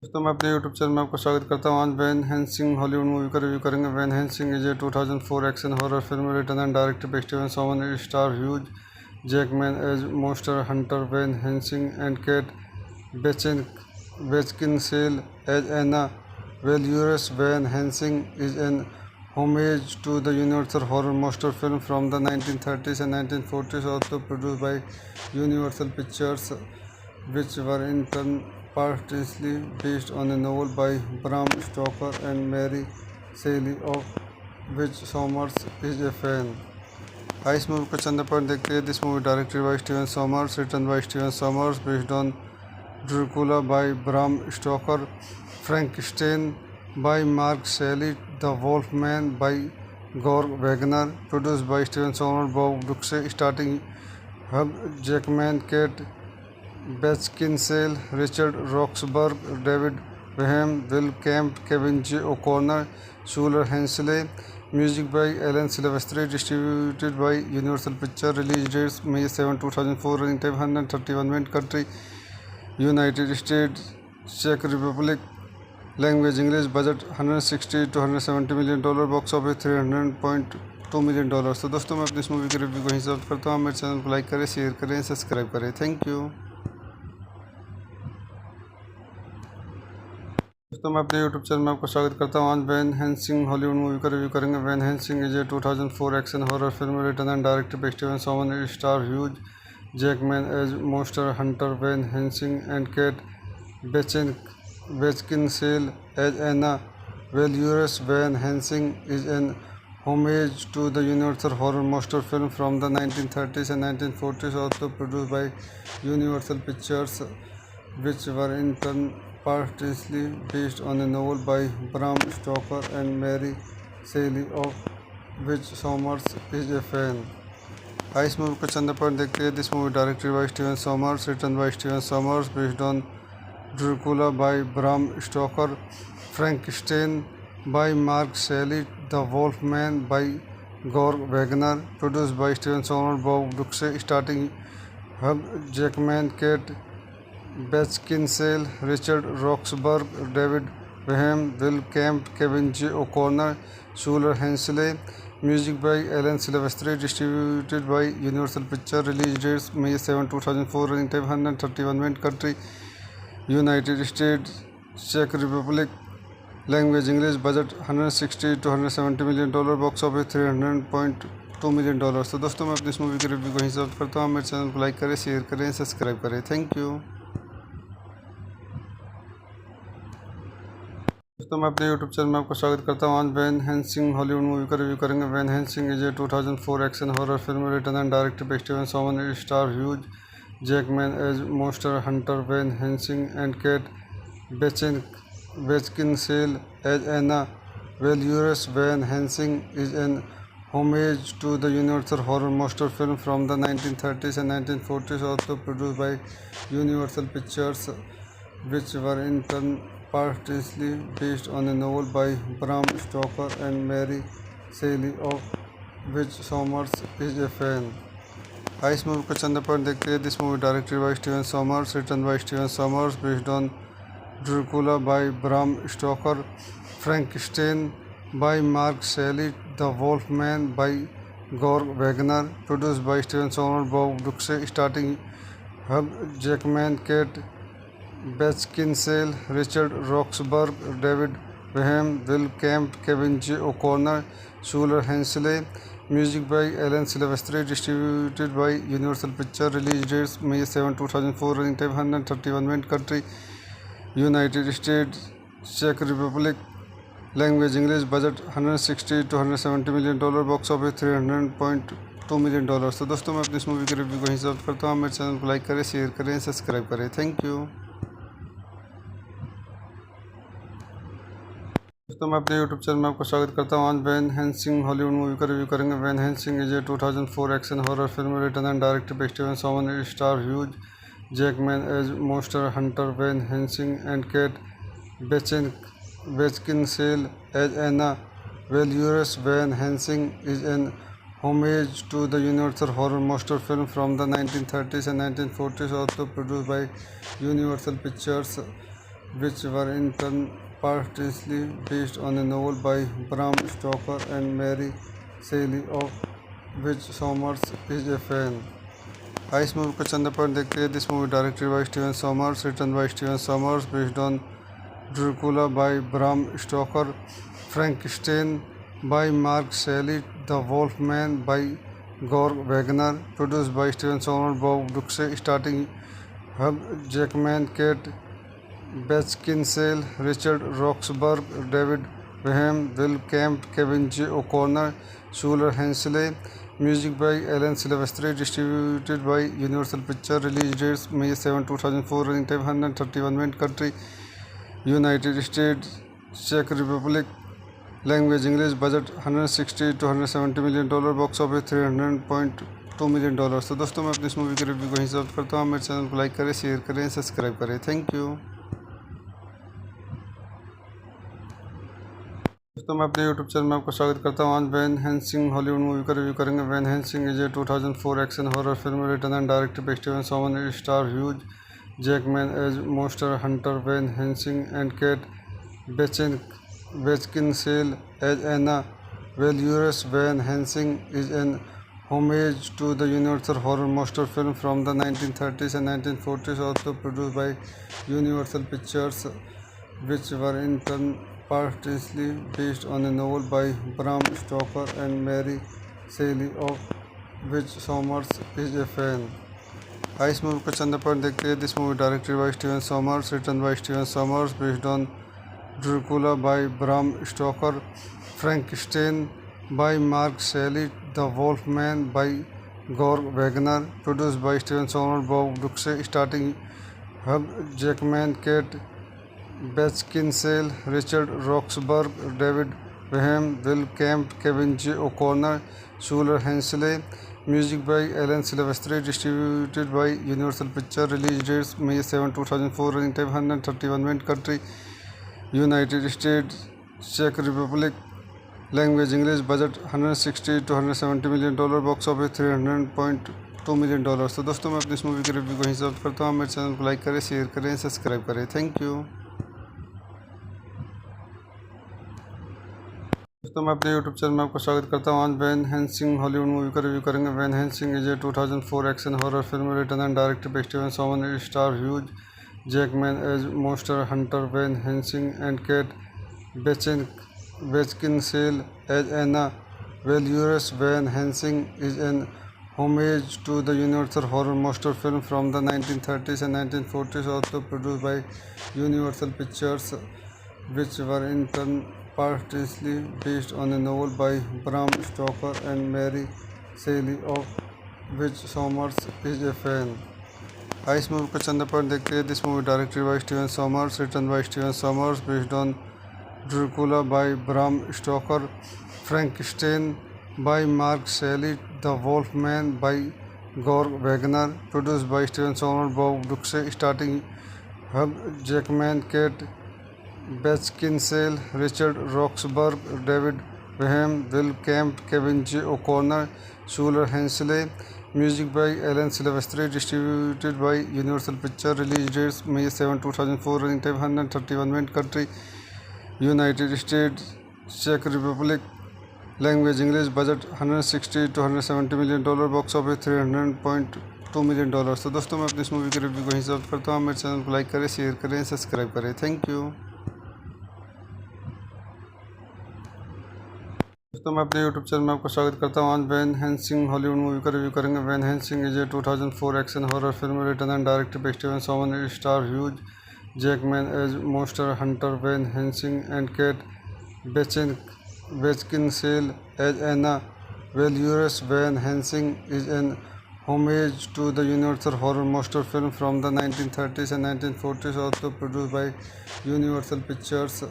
दोस्तों मैं अपने यूट्यूब चैनल में आपका स्वागत करता हूँ। आज वैन हेल्सिंग हॉलीवुड मूवी का रिव्यू करेंगे। Van Helsing is a 2004 action horror film written and directed by Steven Soman. It star Hugh Jackman as monster hunter Van Helsing and Kate Beckinsale as Anna Valerius. Van Helsing is an homage to the Universal horror monster film from the 1930s and 1940s, also produced by Universal Pictures, which were in turn partly based on a novel by Bram Stoker and Mary Shelley, of which Sommers is a fan. इस movie को चंद point देखते हैं। This movie directed by Steven Sommers, written by Steven Sommers, based on Dracula by Bram Stoker, Frankenstein by Mark Shelley, the वोल्फमैन by Gore Wagner, produced by Steven Sommers, Bob Ducsay, starting Hugh Jackman, Kate Beckinsale, Richard Roxburgh, David Wenham, Will Kemp, Kevin J O'Connor, Shuler Hensley. Music by Alan Silvestri, distributed by Universal Pictures. Release dates May 7, 2004. Running time 131 minutes. Country United States, Czech Republic. Language English. Budget 160 to 170 million dollar. Box office 300.2 million dollars. तो दोस्तों मैं अपनी इस movie के review को यहीं समाप्त करता हूँ। मेरे चैनल को लाइक करें, शेयर करें, सब्सक्राइब करें। Thank you. दोस्तों मैं अपने यूट्यूब चैनल में आपका स्वागत करता हूँ। आज वैन हेल्सिंग हॉलीवुड मूवी का रिव्यू करेंगे। Van Helsing is a 2004 action horror film written and directed by Steven Soman. It star Hugh Jackman as monster hunter Van Helsing and Kate Beckinsale as Anna Valerius. Van Helsing is an homage to the Universal horror monster film from the 1930s and 1940s, also produced by Universal Pictures, which were in turn partly based on a novel by Bram Stoker and Mary Shelley, of which Sommers is a fan. इस movie को चंद point देखते हैं। This movie directed by Steven Sommers, written by Steven Sommers, based on Dracula by Bram Stoker, Frankenstein by Mark Shelley, the वोल्फमैन by Gore Wagner, produced by Steven Sommers, Bob Ducsay, starting Hugh Jackman, Kate Beckinsale, Richard Roxburgh, David Wenham, Will Kemp, Kevin J O'Connor, Shuler Hensley. Music by Alan Silvestri, distributed by Universal Pictures. Release dates May 7, 2004. Running time 131 minutes. Country United States, Czech Republic. Language English. Budget 160 to 170 million dollar. Box office 300.2 million dollars. तो दोस्तों मैं अपनी इस movie के review को यहीं समाप्त करता हूँ। मेरे चैनल को लाइक करें, शेयर करें, सब्सक्राइब करें। Thank you. दोस्तों मैं अपने यूट्यूब चैनल में आपका स्वागत करता हूँ। आज वैन हेल्सिंग हॉलीवुड मूवी का रिव्यू करेंगे। Van Helsing is a 2004 action horror film written and directed by Steven Soman. It star Hugh Jackman as monster hunter Van Helsing and Kate Beckinsale as Anna Valerius. Van Helsing is an homage to the Universal horror monster film from the 1930s and 1940s, also produced by Universal Pictures, which were in turn partly based on a novel by Bram Stoker and Mary Shelley, of which Sommers is a fan. इस movie को चंद point देखते हैं। This movie directed by Steven Sommers, written by Steven Sommers, based on Dracula by Bram Stoker, Frankenstein by Mark Shelley, the वोल्फमैन by Gore Wagner, produced by Steven Sommers, Bob Ducsay, starting Hugh Jackman, Kate Beckinsale, Richard Roxburgh, David Wenham, Will Kemp, Kevin J O'Connor, Shuler Hensley. Music by Alan Silvestri, distributed by Universal Pictures. Release dates May 7, 2004. Running time 131 minutes. Country United States, Czech Republic. Language English. Budget 160 to 170 million dollar. Box office 300.2 million dollars. तो दोस्तों मैं अपनी इस movie के review को यहीं समाप्त करता हूँ। मेरे चैनल को लाइक करें, शेयर करें, सब्सक्राइब करें। Thank you. दोस्तों मैं अपने यूट्यूब चैनल में आपका स्वागत करता हूँ। आज वैन हेल्सिंग हॉलीवुड मूवी का रिव्यू करेंगे। Van Helsing is a 2004 action horror film written and directed by Steven Soman. It star Hugh Jackman as monster hunter Van Helsing and Kate Beckinsale as Anna Valerius. Van Helsing is an homage to the Universal horror monster film from the 1930s and 1940s, also produced by Universal Pictures, which were in turn partly based on a novel by Bram Stoker and Mary Shelley, of which Sommers is a fan. इस movie को चंद point देखते हैं. This movie directed by Steven Sommers, written by Steven Sommers, based on Dracula by Bram Stoker, Frankenstein by Mark Shelley, The Wolfman by Georg Wagner, produced by Steven Sommers, Bob Duxey, starring Hugh Jackman, Kate Beckinsale, Richard Roxburgh, David Boehm, Will Kemp, Kevin J. O'Connor, Shuler Hensley. Music by Alan Silvestri, distributed by Universal Pictures. Release dates May 7, 2004. Running time 131 minutes. Country United States, Czech Republic. Language English. Budget 160 to 170 million dollar. Box office 300.2 million dollars. तो दोस्तों मैं अपनी इस movie के review को यहीं समाप्त करता हूँ. मेरे चैनल को लाइक करें, शेयर करें, सब्सक्राइब करें. Thank you. दोस्तों मैं अपने यूट्यूब चैनल में आपका स्वागत करता हूँ. आज वैन हेल्सिंग हॉलीवुड मूवी का रिव्यू करेंगे. Van Helsing is a 2004 action horror film written and directed by Steven Sommers. Star Hugh Jackman as monster hunter Van Helsing and Kate Beckinsale as Anna Valurus. Van Helsing is an homage to the Universal horror monster film from the 1930s and 1940s, also produced by Universal Pictures, which were in turn partly based on a novel by Bram Stoker and Mary Shelley, of which Sommers is a fan. इस movie को चंद point देखते हैं. This movie directed by Steven Sommers, written by Steven Sommers, based on Dracula by Bram Stoker, Frankenstein by Mark Shelley, The Wolfman by Georg Wagner, produced by Steven Sommers, Bob Duxey, starring Hugh Jackman, Kate Beckinsale, Richard Roxburgh, David Boehm, Will Kemp, Kevin J. O'Connor, Shuler Hensley. Music by Alan Silvestri, distributed by Universal Pictures. Release dates May 7, 2004. Running time 131 minutes. Country United States, Czech Republic. Language English. Budget 160 to 170 million dollar. Box office 300.2 million dollars. तो दोस्तों मैं अपनी इस movie के review को यहीं समाप्त करता हूँ. मेरे चैनल को लाइक करें, शेयर करें, सब्सक्राइब करें. Thank you. दोस्तों मैं अपने यूट्यूब चैनल में आपका स्वागत करता हूँ. आज वैन हेल्सिंग हॉलीवुड मूवी का रिव्यू करेंगे. Van Helsing is a 2004 action horror film written and directed by Steven Sommers. Star Hugh Jackman as monster hunter Van Helsing and Kate Beckinsale as Anna Valurus. Van Helsing is an homage to the Universal horror monster film from the 1930s and 1940s, also produced by Universal Pictures, which were in turn partly based on a novel by Bram Stoker and Mary Shelley, of which Sommers is a fan. इस movie को चंद point देखते हैं. This movie directed by Steven Sommers, written by Steven Sommers, based on Dracula by Bram Stoker, Frankenstein by Mark Shelley, The Wolfman by Georg Wagner, produced by Steven Sommers, Bob Duxey, starring Hugh Jackman, Kate Beckinsale, Richard Roxburgh, David Boehm, Will Kemp, Kevin J. O'Connor, Shuler Hensley. Music by Alan Silvestri, distributed by Universal Pictures. Release dates May 7, 2004. Running time 131 minutes. Country United States, Czech Republic. Language English. Budget 160 to 170 million dollar. Box office 300.2 million dollars. तो दोस्तों मैं अपनी इस movie के review को यहीं समाप्त करता हूँ. मेरे चैनल को लाइक करें, शेयर करें, सब्सक्राइब करें. Thank you. दोस्तों मैं अपने यूट्यूब चैनल में आपका स्वागत करता हूँ. आज वैन हेल्सिंग हॉलीवुड मूवी का रिव्यू करेंगे. Van Helsing is a 2004 action horror film written and directed by Steven Sommers. Star Hugh Jackman as monster hunter Van Helsing and Kate Beckinsale as Anna Valurus. Van Helsing is an homage to the Universal horror monster film from the 1930s and 1940s, also produced by Universal Pictures,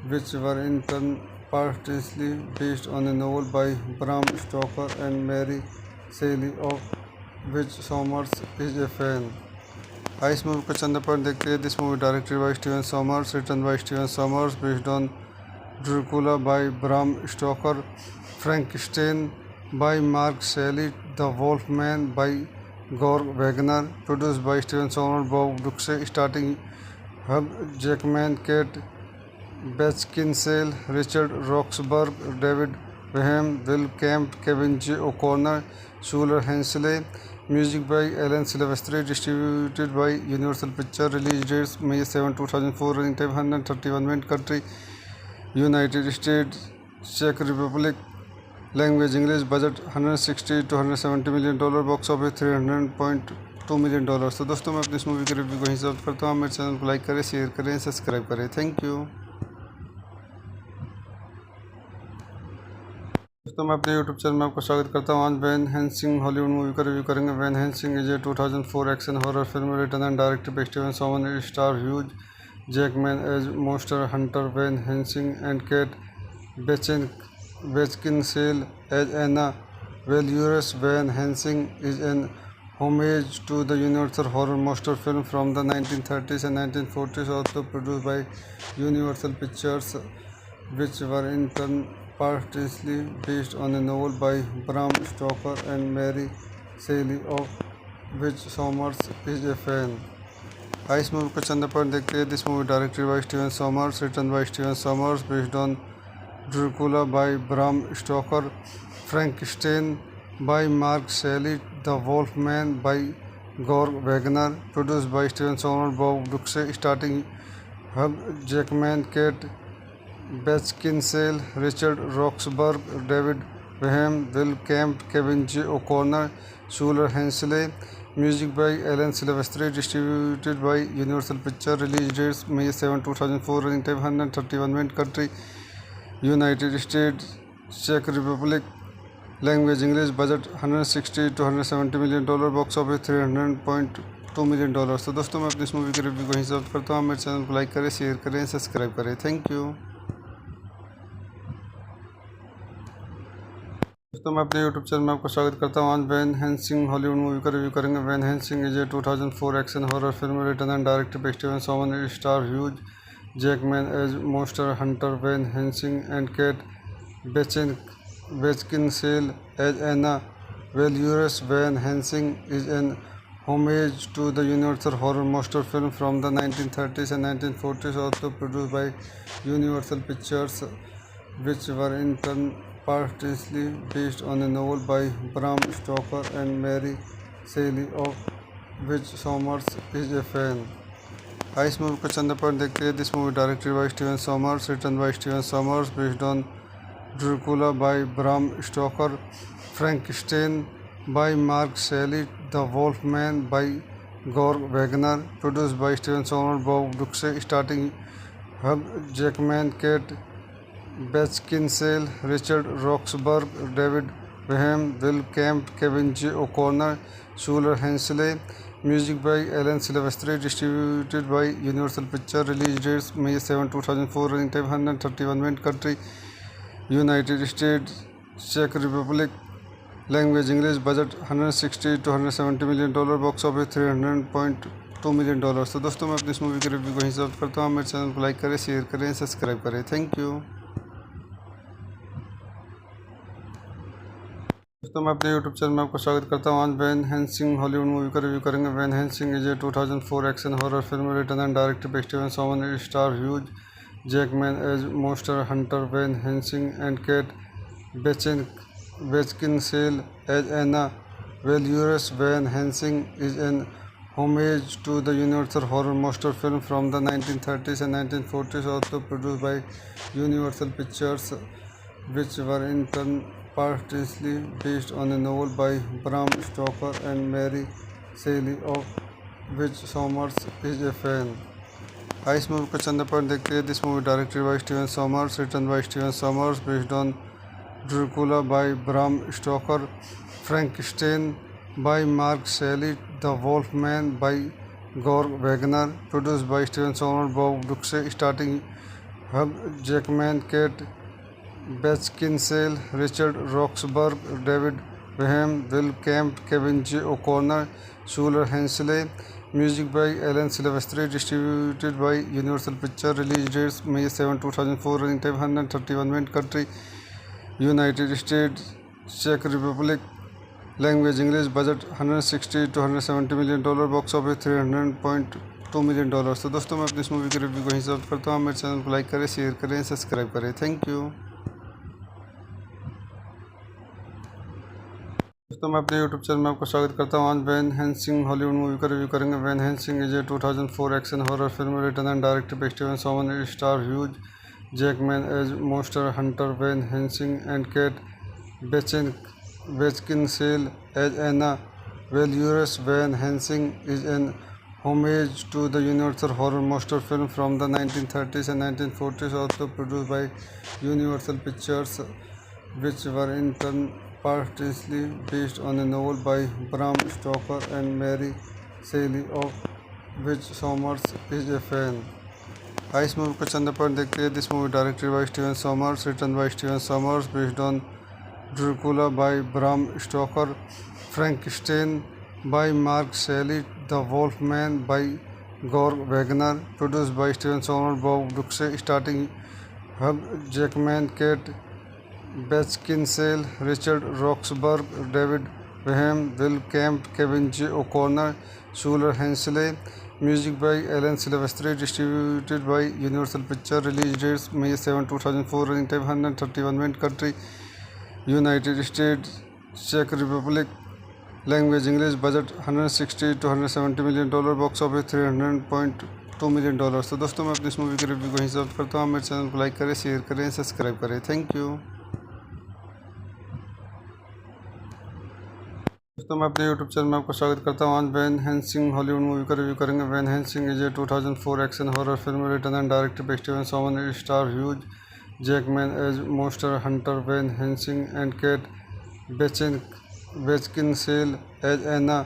which were in turn partly based on a novel by Bram Stoker and Mary Shelley, of which Sommers is a fan. इस movie को चंद point देखते हैं. This movie directed by Steven Sommers, written by Steven Sommers, based on Dracula by Bram Stoker, Frankenstein by Mark Shelley, The Wolfman by Georg Wagner, produced by Steven Sommers, Bob Duxey, starring Hugh Jackman, Kate Beckinsale, Richard Roxburgh, David Graham, Will Camp, Kevin J. O'Connor, Schuler Hensley. Music by Alan Silvestri, distributed by Universal Pictures. Release dates May 7, 2004. Running time 131 minutes. Country United States, Czech Republic. Language English. Budget 160 to 170 million dollar. Box office 300.2 million dollars. तो दोस्तों मैं अपनी इस movie के review को हिसाब करता हूँ. मेरे चैनल को लाइक करें, शेयर करें, सब्सक्राइब करें. Thank you. दोस्तों मैं अपने यूट्यूब चैनल में आपको स्वागत करता हूँ. आज वैन हेल्सिंग हॉलीवुड मूवी का रिव्यू करेंगे. Van Helsing is a 2004 action horror film written and directed by Steven Soman. It star Hugh Jackman as monster hunter Van Helsing and Kate Beckinsale as Anna वेल्यूरस. Van Helsing is an homage to the universal horror monster film from the 1930s and 1940s, also produced by Universal Pictures, which were in turn partly based on a novel by Bram Stoker and Mary Shelley, of which Sommers is a fan. इस movie को चंद point देखते हैं. This movie directed by Steven Sommers, written by Steven Sommers, based on Dracula by Bram Stoker, Frankenstein by Mark Shelley, The Wolfman by Gore Wagner, produced by Steven Sommers, Bob Duxe, starting Hugh Jackman, Kate Beckinsale, Richard Roxburgh, David Graham, Will Camp, Kevin J. O'Connor, Schuler Hensley. Music by Alan Silvestri, distributed by Universal Pictures. Release dates May 7, 2004. Running time 131 minutes. Country United States, Czech Republic. Language English. Budget 160 to 170 million dollar. Box office 300.2 million dollars. तो दोस्तों मैं अपनी इस movie के review को हिसाब करता हूँ. मेरे चैनल को लाइक करें, शेयर करें, सब्सक्राइब करें. Thank you. दोस्तों मैं अपने यूट्यूब चैनल में आपको स्वागत करता हूँ. आज वैन हेल्सिंग हॉलीवुड मूवी का रिव्यू करेंगे. Van Helsing is a 2004 action horror film written and directed by Steven Soman. It star Hugh Jackman as monster hunter Van Helsing and Kate Beckinsale as Anna Veluris. Van Helsing is an homage to the universal horror monster film from the 1930s and 1940s, also produced by Universal Pictures, which were in turn partly based on a novel by Bram Stoker and Mary Shelley, of which Sommers is a fan. इस movie को चंद point देखते हैं. This movie directed by Steven Sommers, written by Steven Sommers, based on Dracula by Bram Stoker, Frankenstein by Mark Shelley, The Wolfman by Gore Wagner, produced by Steven Sommers, Bob Duxe, starting Hugh Jackman, Kate Beckinsale, Richard Roxburgh, David Graham, Will Camp, Kevin J. O'Connor, Schuler Hensley. Music by Alan Silvestri, distributed by Universal Pictures. Release dates May 7, 2004. Running time 131 minutes. Country United States, Czech Republic. Language English. Budget 160 to 170 million dollar. Box office 300.2 million dollars. तो दोस्तों मैं अपनी इस movie के review को हिसाब करता हूँ. मेरे चैनल को लाइक करें, शेयर करें, सब्सक्राइब करें. Thank you. दोस्तों मैं अपने यूट्यूब चैनल में आपको स्वागत करता हूँ. आज वैन हेल्सिंग हॉलीवुड मूवी का रिव्यू करेंगे. Van Helsing is a 2004 action horror film written and directed by Steven Soman. It star Hugh Jackman as monster hunter Van Helsing and Kate Beckinsale as Anna Veluris. Van Helsing is an homage to the universal horror monster film from the 1930s and 1940s, also produced by Universal Pictures, which were in turn partly based on a novel by Bram Stoker and Mary Shelley, of which Sommers is a fan. इस movie को चंद point देखते हैं. This movie directed by Steven Sommers, written by Steven Sommers, based on Dracula by Bram Stoker, Frankenstein by Mark Shelley, The Wolfman by Gore Wagner, produced by Steven Sommers, Bob Duxe, starting Hugh Jackman, Kate Beckinsale, Richard Roxburgh, David Graham, Will Camp, Kevin J. O'Connor, Schuler Hensley. Music by Alan Silvestri, distributed by Universal Pictures. Release dates May 7, 2004. Running time 131 minutes. Country United States, Czech Republic. Language English. Budget 160 to 170 million dollar. Box office 300.2 $2 million। तो दोस्तों मैं अपनी इस movie की review को यहीं समाप्त करता हूँ। मेरे चैनल को लाइक करें, शेयर करें, सब्सक्राइब करें। Thank you. दोस्तों मैं अपने यूट्यूब चैनल में आपका स्वागत करता हूँ। आज वैन हेल्सिंग हॉलीवुड मूवी का रिव्यू करेंगे। Van Helsing is a 2004 action horror film written and directed by Steven Somer. Star Hugh Jackman as monster hunter Van Helsing and Kate Beckinsale as Anna Valurous. Van Helsing is an homage to the Universal horror monster film from the 1930s and 1940s, also produced by Universal Pictures, which were in turn partly based on a novel by Bram Stoker and Mary Shelley, of which Somers is a fan. इस movie को चंद point देखते हैं। This movie directed by Steven Sommers, written by Steven Sommers, based on Dracula by Bram Stoker, Frankenstein by Mark Shelley, the वोल्फमैन by गॉर्ग Waggner, produced by Steven Sommers, Bob Ducsay, starting Hugh Jackman, Kate Beckinsale, Richard Roxburgh, David Wenham, Will Kemp, Kevin J O'Connor, Shuler Hensley. Music by Alan Silvestri, distributed by Universal Pictures. Release dates May 7, 2004. Running time 131 minutes. Country United States, Czech Republic. Language English. Budget 160 to 170 million dollar. Box office 300.2 million dollars। तो दोस्तों मैं अपनी इस movie की review को यहीं समाप्त करता हूँ। मेरे चैनल को लाइक करें, शेयर करें, सब्सक्राइब करें। Thank you. दोस्तों मैं अपने यूट्यूब चैनल में आपका स्वागत करता हूँ। आज वैन हेल्सिंग हॉलीवुड मूवी का रिव्यू करेंगे। Van Helsing is a 2004 action horror film written and directed by Steven Somer. Star Hugh Jackman as monster hunter Van Helsing and Kate Beckinsale as Anna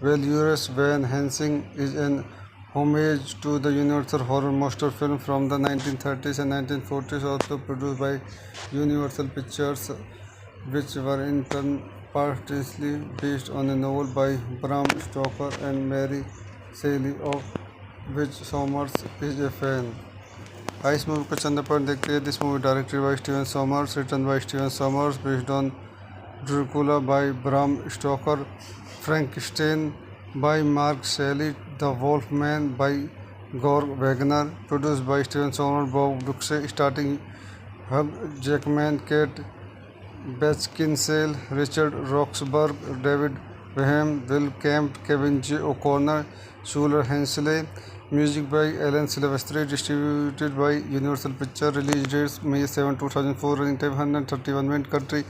Valurous. Van Helsing is an homage to the Universal horror monster film from the 1930s and 1940s, also produced by Universal Pictures, which were in turn partly based on a novel by Bram Stoker and Mary Shelley, of which Somers is a fan. इस movie को चंद point देखते हैं। This movie directed by Steven Sommers, written by Steven Sommers, based on Dracula by Bram Stoker, Frankenstein by Mark Shelley, the वोल्फमैन by गॉर्ग Waggner, produced by Steven Sommer, Bob Ducsay, starting Hugh Jackman, Kate Beckinsale, Richard Roxburgh, David Wenham, Will Kemp, Kevin J O'Connor, Shuler Hensley. Music by Alan Silvestri, distributed by Universal Pictures. Release dates May 7, 2004. Running time 131 minutes. Country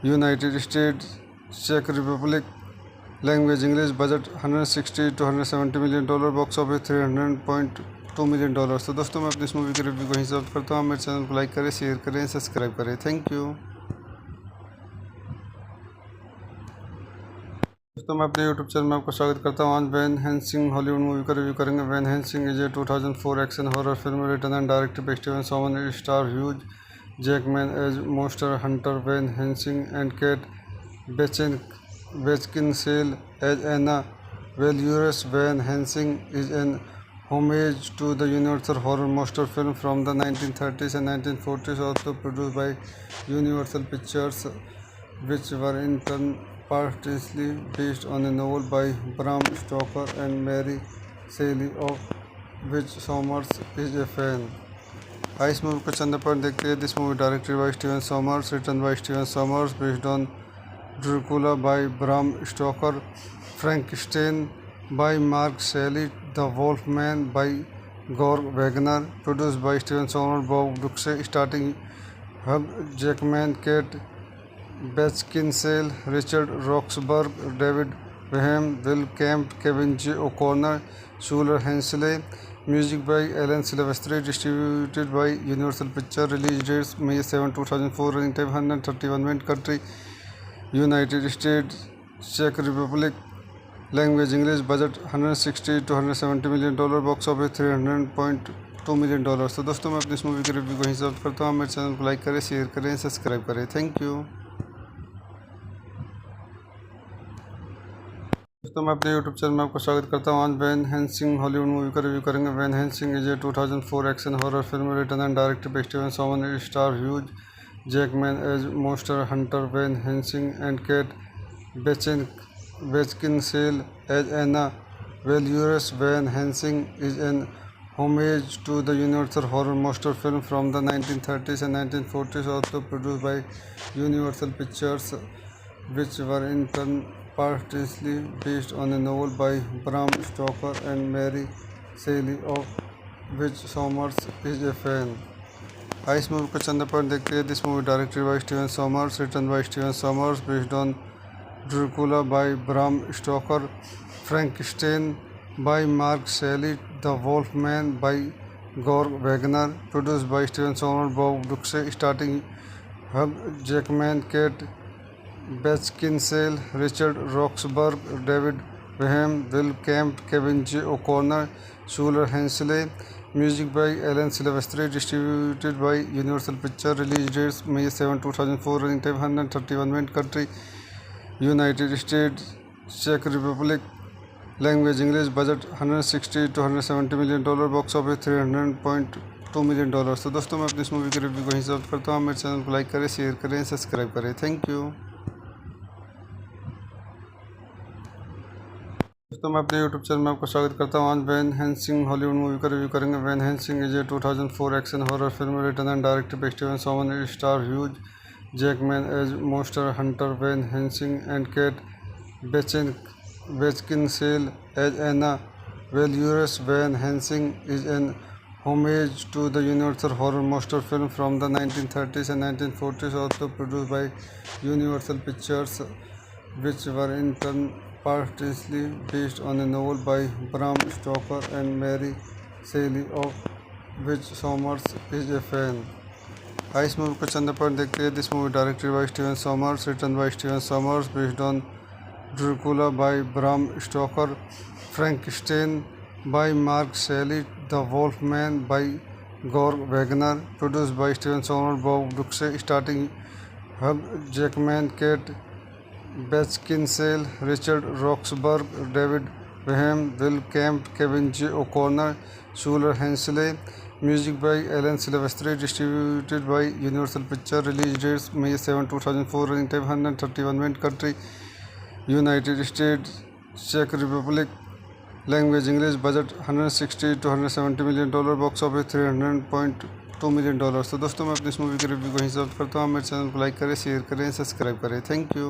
United States, Czech Republic. Language English. Budget 160 to 170 million dollar. Box office 300.2 million dollars। तो दोस्तों मैं अपनी इस movie की review को यहीं समाप्त करता हूँ। मेरे चैनल को लाइक करें, शेयर करें, सब्सक्राइब करें। Thank you. दोस्तों मैं अपने यूट्यूब चैनल में आपका स्वागत करता हूँ। आज वैन हेल्सिंग हॉलीवुड मूवी का रिव्यू करेंगे। Van Helsing is a 2004 action horror film written and directed by Steven Somer. Star Hugh Jackman as monster hunter Van Helsing and Kate Beckinsale as Anna Valurous. Van Helsing is an homage to the Universal horror monster film from the 1930s and 1940s, also produced by Universal Pictures, which were in turn partly based on a novel by Bram Stoker and Mary Shelley, of which Somers is a fan. इस movie को चंद point देखते हैं। This movie directed by Steven Sommers, written by Steven Sommers, based on Dracula by Bram Stoker, Frankenstein by Mark Shelley, the वोल्फमैन by गॉर्ग Waggner, produced by Steven Sommer, Bob Ducsay, starting Hugh Jackman, Kate Beckinsale, Richard Roxburgh, David Wenham, Will Kemp, Kevin J O'Connor, Shuler Hensley. Music by Alan Silvestri, distributed by Universal Pictures. Release dates May 7, 2004. Running time 131 minutes. Country United States, Czech Republic. Language English. Budget 160 to 170 million dollar. Box office 300.2 million dollars। तो दोस्तों मैं अपनी इस movie की review को यहीं समाप्त करता हूँ। मेरे चैनल को लाइक करें, शेयर करें, सब्सक्राइब करें। Thank you. दोस्तों मैं अपने यूट्यूब चैनल में आपका स्वागत करता हूँ। आज वैन हेल्सिंग हॉलीवुड मूवी का रिव्यू करेंगे। Van Helsing is a 2004 action horror film written and directed by Steven Somer. Star Hugh Jackman as monster hunter Van Helsing and Kate Beckinsale as Anna Valorous Van Helsing is an homage to the Universal horror monster film from the 1930s and 1940s, also produced by Universal Pictures, which were in turn partly based on a novel by Bram Stoker and Mary Shelley, of which Sommers is a fan. इस movie को चंद point देखते हैं. This movie directed by Steven Sommers, written by Steven Sommers, based on Dracula by Bram Stoker, Frankenstein by Mark Shelley, The Wolfman by Gore Wagner, produced by Steven Sommers, Bob Duxey, starring Hugh Jackman, Kate Beckinsale, Richard Roxburgh, David Graham, Will Kemp, Kevin J. O'Connor, Shuler Hensley. Music by Alan Silvestri, distributed by Universal Pictures. Release dates May 7, 2004. Running time 131 minutes. Country United States, Czech Republic. Language English. Budget 160 to 170 million dollar. Box office 300.2 million dollars. तो दोस्तों मैं अपनी इस movie के review को यहीं समाप्त करता हूँ. मेरे चैनल को लाइक करें, शेयर करें, सब्सक्राइब करें. Thank you. दोस्तों मैं अपने यूट्यूब चैनल में आपको स्वागत करता हूँ. आज वैन हेल्सिंग हॉलीवुड मूवी का रिव्यू करेंगे. Van Helsing is a 2004 action horror film written and directed by Steven Sommers. Star Hugh Jackman as monster hunter Van Helsing and Kate Beckinsale as Anna. Valorous Van Helsing is an homage to the Universal horror monster film from the 1930s and 1940s, also produced by Universal Pictures, which were in turn partly based on a novel by Bram Stoker and Mary Shelley, of which Sommers is a fan. इस movie को चंद point देखते हैं. This movie directed by Steven Sommers, written by Steven Sommers, based on Dracula by Bram Stoker, Frankenstein by Mark Shelley, The Wolfman by Gore Wagner, produced by Steven Sommers, Bob Duxey, starring Hugh Jackman, Kate Beckinsale, Richard Roxburgh, David Graham, Will Kemp, Kevin J. O'Connor, Shuler Hensley. Music by Alan Silvestri, distributed by Universal Pictures. Release dates May 7, 2004. Running time 131 minutes. Country United States, Czech Republic. Language English. Budget 160 to 170 million dollar. Box office 300.2 million dollars. तो दोस्तों मैं अपनी इस movie के review को यहीं समाप्त करता हूँ. मेरे चैनल को लाइक करें, शेयर करें, सब्सक्राइब करें. Thank you.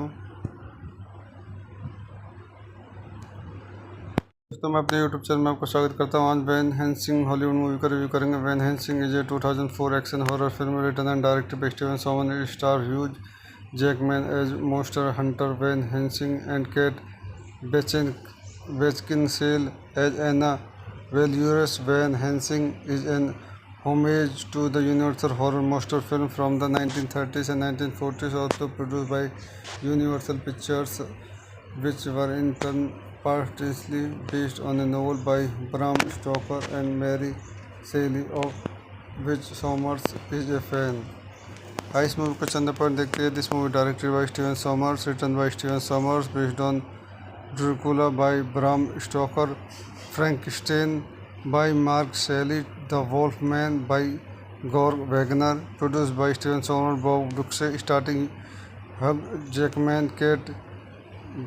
दोस्तों मैं अपने यूट्यूब चैनल में आपको स्वागत करता हूँ. आज वैन हेल्सिंग हॉलीवुड मूवी का रिव्यू करेंगे. Van Helsing is a 2004 action horror film written and directed by Steven Sommers. Star Hugh Jackman as monster hunter Van Helsing and Kate Beckinsale as Anna. Valorous Van Helsing is an homage to the Universal horror monster film from the 1930s and 1940s, also produced by Universal Pictures, which were in turn partly based on a novel by Bram Stoker and Mary Shelley, of which Sommers is a fan. इस movie को चंद point देखते हैं. This movie directed by Steven Sommers, written by Steven Sommers, based on Dracula by Bram Stoker, Frankenstein by Mark Shelley, The Wolfman by Gore Wagner, produced by Steven Sommers, Bob Duxey, starring Hugh Jackman, Kate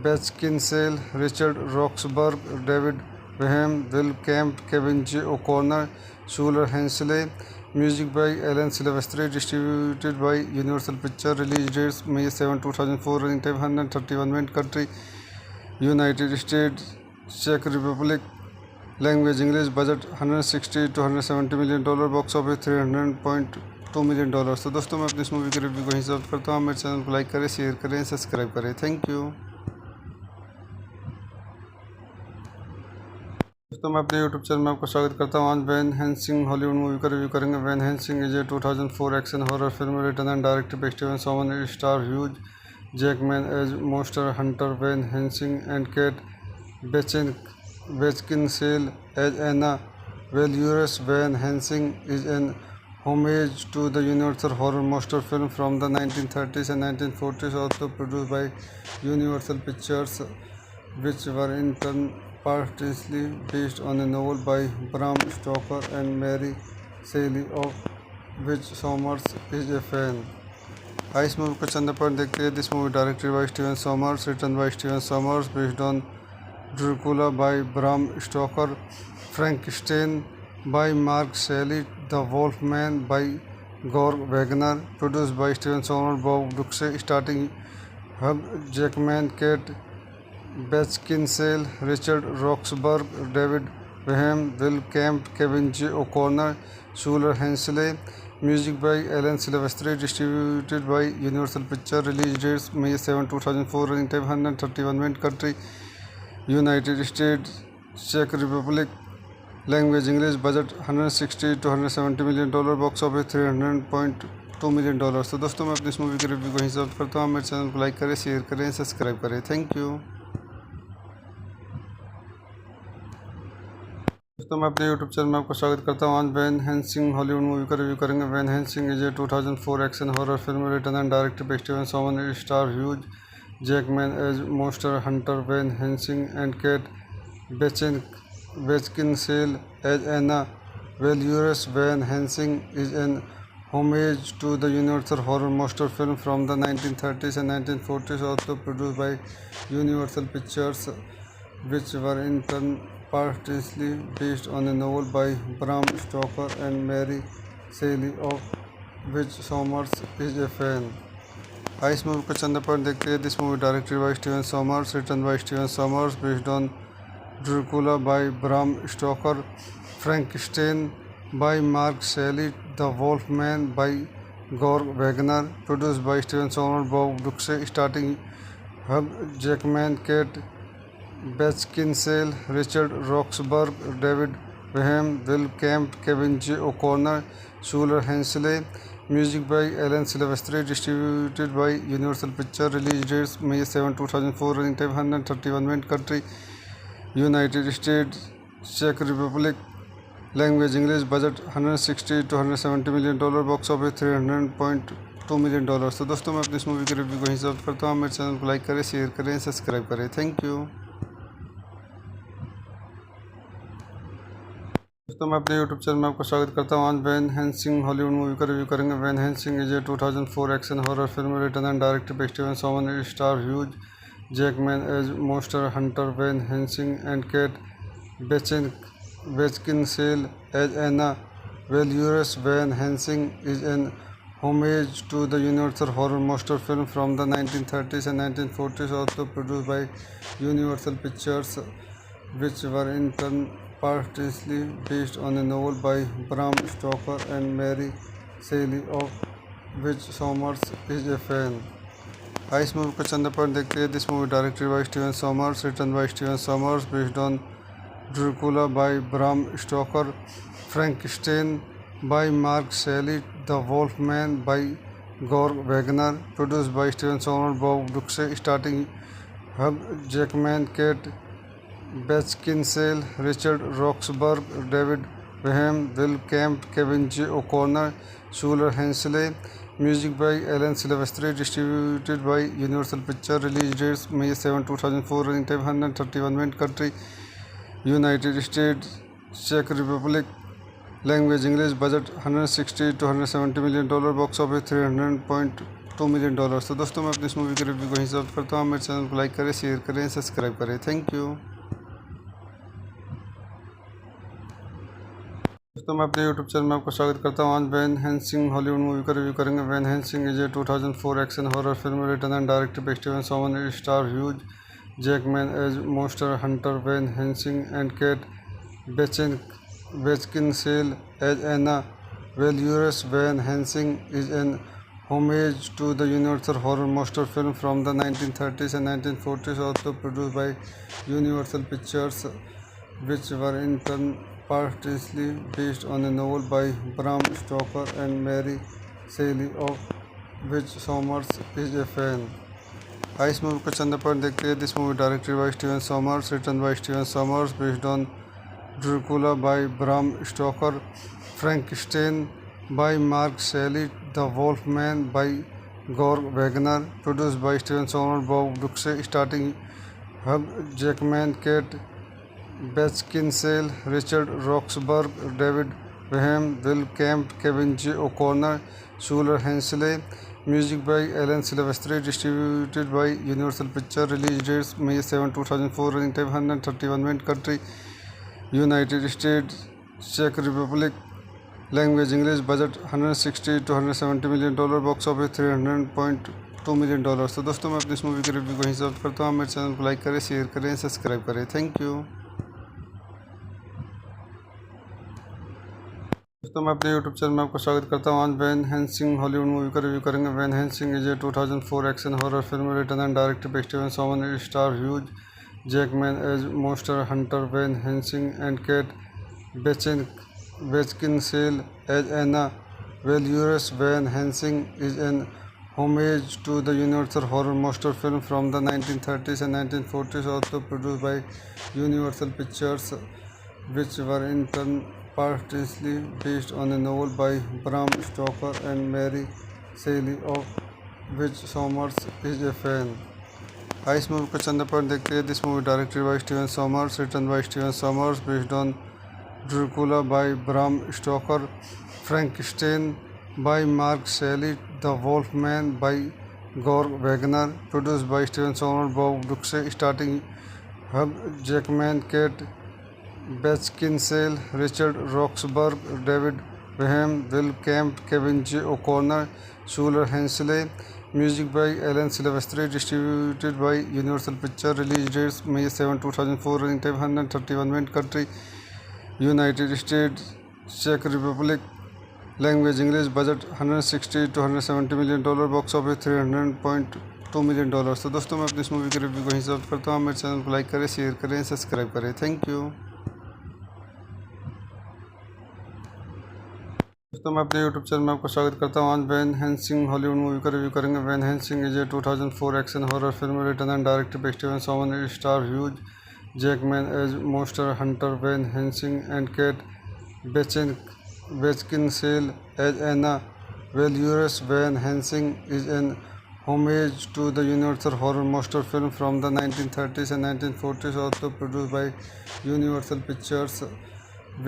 Beckinsale, Richard Roxburgh, David Graham, Will Kemp, Kevin J. O'Connor, Shuler Hensley. Music by Alan Silvestri, distributed by Universal Pictures. Release dates May 7, 2004. Running time 131 minutes. Country United States, Czech Republic. Language English. Budget 160 to 170 million dollar. Box office 300.2 million dollars. तो दोस्तों मैं अपनी इस movie के review को यहीं समाप्त करता हूँ. मेरे चैनल को लाइक करें, शेयर करें, सब्सक्राइब करें. Thank you. दोस्तों मैं अपने यूट्यूब चैनल में आपको स्वागत करता हूँ. आज वैन हेल्सिंग हॉलीवुड मूवी का रिव्यू करेंगे. Van Helsing is a 2004 action horror film written and directed by Steven Sommers. Star Hugh Jackman as monster hunter Van Helsing and Kate Beckinsale as Anna. Valorous Van Helsing is an homage to the Universal horror monster film from the 1930s and 1940s, also produced by Universal Pictures, which were in turn partly based on a novel by Bram Stoker and Mary Shelley, of which Sommers is a fan. इस movie को चंद point देखते हैं. This movie directed by Steven Sommers, written by Steven Sommers, based on Dracula by Bram Stoker, Frankenstein by Mark Shelley, The Wolfman by Gore Wagner, produced by Steven Soderbergh, Bob Duxe, starting Hugh Jackman, Kate Beckinsale, Richard Roxburgh, David Graham, Will Camp, Kevin J. O'Connor, Shuler Hensley. Music by Alan Silvestri, distributed by Universal Pictures. Release dates May 7, 2004. Running time 131 minutes. Country United States, Czech Republic. Language English. Budget 160 to 170 million dollar. Box office 300.2 million dollars. तो दोस्तों मैं अपनी इस movie के review को हिसाब करता हूँ. मेरे चैनल को लाइक करें, शेयर करें, सब्सक्राइब करें. Thank you. दोस्तों मैं अपने यूट्यूब चैनल में आपको स्वागत करता हूँ. आज वैन हेल्सिंग हॉलीवुड मूवी का रिव्यू करेंगे. Van Helsing is a 2004 action horror film written and directed by Steven Somer. Star Hugh Jackman as monster hunter Van Helsing and Kate Beckinsale as Anna वेल्यूरस. Van Helsing is an homage to the universal horror monster film from the 1930s and 1940s, also produced by Universal Pictures, which were in turn partly based on a novel by Bram Stoker and Mary Shelley, of which Sommers is a fan. इस movie को चंद point देखते हैं. This movie directed by Steven Sommers, written by Steven Sommers, based on Dracula by Bram Stoker, Frankenstein by Mark Shelley, The Wolfman by Gore Wagner, produced by Steven Soderbergh, Bob Duxe, starring Hugh Jackman, Kate Beckinsale, Richard Roxburgh, David Graham, Will Camp, Kevin J. O'Connor, Shuler Hensley. Music by Alan Silvestri, distributed by Universal Pictures. Release dates May 7, 2004. Running time 131 minutes. Country United States, Czech Republic. Language English. Budget 160 to 170 million dollar. Box office 300.2 million dollars. तो दोस्तों मैं अपनी इस movie के review को हिसाब करता हूँ. मेरे चैनल को लाइक करें, शेयर करें, सब्सक्राइब करें. Thank you. दोस्तों मैं अपने यूट्यूब चैनल में आपको स्वागत करता हूँ. आज वैन हेल्सिंग हॉलीवुड मूवी का रिव्यू करेंगे. Van Helsing is a 2004 action horror film written and directed by Steven Somer. Star Hugh Jackman as monster hunter Van Helsing and Kate Beckinsale as Anna Valurus. Van Helsing is an homage to the universal horror monster film from the 1930s and 1940s, also produced by Universal Pictures, which were in turn partly based on a novel by Bram Stoker and Mary Shelley, of which Sommers is a fan. इस movie को चंद point देखते हैं. This movie directed by Steven Sommers, written by Steven Sommers, based on Dracula by Bram Stoker, Frankenstein by Mark Shelley, The Wolfman by Gore Wagner, produced by Steven Soderbergh, Bob Duxe, starring Hugh Jackman, Kate Beckinsale, Richard Roxburgh, David Graham, Will Camp, Kevin J. O'Connor, Shuler Hensley. Music by Alan Silvestri, distributed by Universal Pictures. Release dates May 7, 2004. Running time 131 minutes. Country United States, Czech Republic. Language English. Budget 160 to 170 million dollar. Box office 300.2 million dollars. तो दोस्तों मैं अपनी इस movie के review को हिसाब करता हूँ. मेरे चैनल को लाइक करें, शेयर करें, सब्सक्राइब करें. Thank you. दोस्तों मैं अपने यूट्यूब चैनल में आपको स्वागत करता हूँ. आज वैन हेल्सिंग हॉलीवुड मूवी का रिव्यू करेंगे. Van Helsing is a 2004 action horror film written and directed by Steven Somer. Star Hugh Jackman as monster hunter Van Helsing and Kate Beckinsale as Anna Valurus. Van Helsing is an homage to the universal horror monster film from the 1930s and 1940s, also produced by Universal Pictures, which were in turn partly based on a novel by Bram Stoker and Mary Shelley, of which Sommers is a fan. इस movie को चंद point देखते हैं. This movie directed by Steven Sommers, written by Steven Sommers, based on Dracula by Bram Stoker, Frankenstein by Mark Shelley, the Wolfman by Gore Wagner, produced by Steven Sommer, Bob Ducsay, starting Hugh Jackman, Kate Beckinsale, Richard Roxburgh, David Graham, Will Camp, Kevin J. O'Connor, Shuler Hensley. Music by Alan Silvestri, distributed by Universal Pictures. Release dates May 7, 2004. Running time 131 minutes. Country United States. Czech Republic. Language English. Budget 160 to 170 million dollar. Box office 300.2 million dollar. तो दोस्तों मैं अपनी इस movie के review को यहीं समाप्त करता हूँ। मेरे चैनल को लाइक करें, शेयर करें, सब्सक्राइब करें। Thank you. दोस्तों मैं अपने यूट्यूब चैनल में आपका स्वागत करता हूँ। आज वैन हेल्सिंग हॉलीवुड मूवी का रिव्यू करेंगे। Van Helsing is a 2004 action horror film written and directed by Steven Somer. Star Hugh Jackman as monster hunter Van Helsing and Kate Beckinsale as Anna Valorous. Van Helsing is an homage to the Universal horror monster film from the 1930s and 1940s, also produced by Universal Pictures, which were in turn partly based on a novel by Bram Stoker and Mary Shelley, of which Sommers is a fan. इस movie को चंद point देखते हैं। This movie directed by Steven Sommers, written by Steven Sommers, based on Dracula by Bram Stoker, Frankenstein by Mark Shelley, The Wolfman by Georg Wagner, produced by Steven Sommers, Bob Brooks, starting Hugh Jackman, Kate Beckinsale, Richard Roxburgh, David Bohm, Will Kemp, Kevin J. O'Connor, Shuler Hensley. Music by Alan Silvestri, distributed by Universal Pictures. Release dates May 7, 2004. Running time 131 minutes. Country United States. Czech Republic. Language English. Budget 160 to 170 million dollar. Box office 300.2 million dollars। तो दोस्तों मैं अपनी इस movie के review को यहीं समाप्त करता हूँ। मेरे चैनल को लाइक करें, शेयर करें, सब्सक्राइब करें। Thank you. दोस्तों मैं अपने यूट्यूब चैनल में आपका स्वागत करता हूँ। आज वैन हेल्सिंग हॉलीवुड मूवी का रिव्यू करेंगे। Van Helsing is a 2004 action horror film written and directed by Steven Somer. Star Hugh Jackman as monster hunter Van Helsing and Kate Beckinsale as Anna Valorous. Van Helsing is an homage to the Universal horror monster film from the 1930s and 1940s, also produced by Universal Pictures,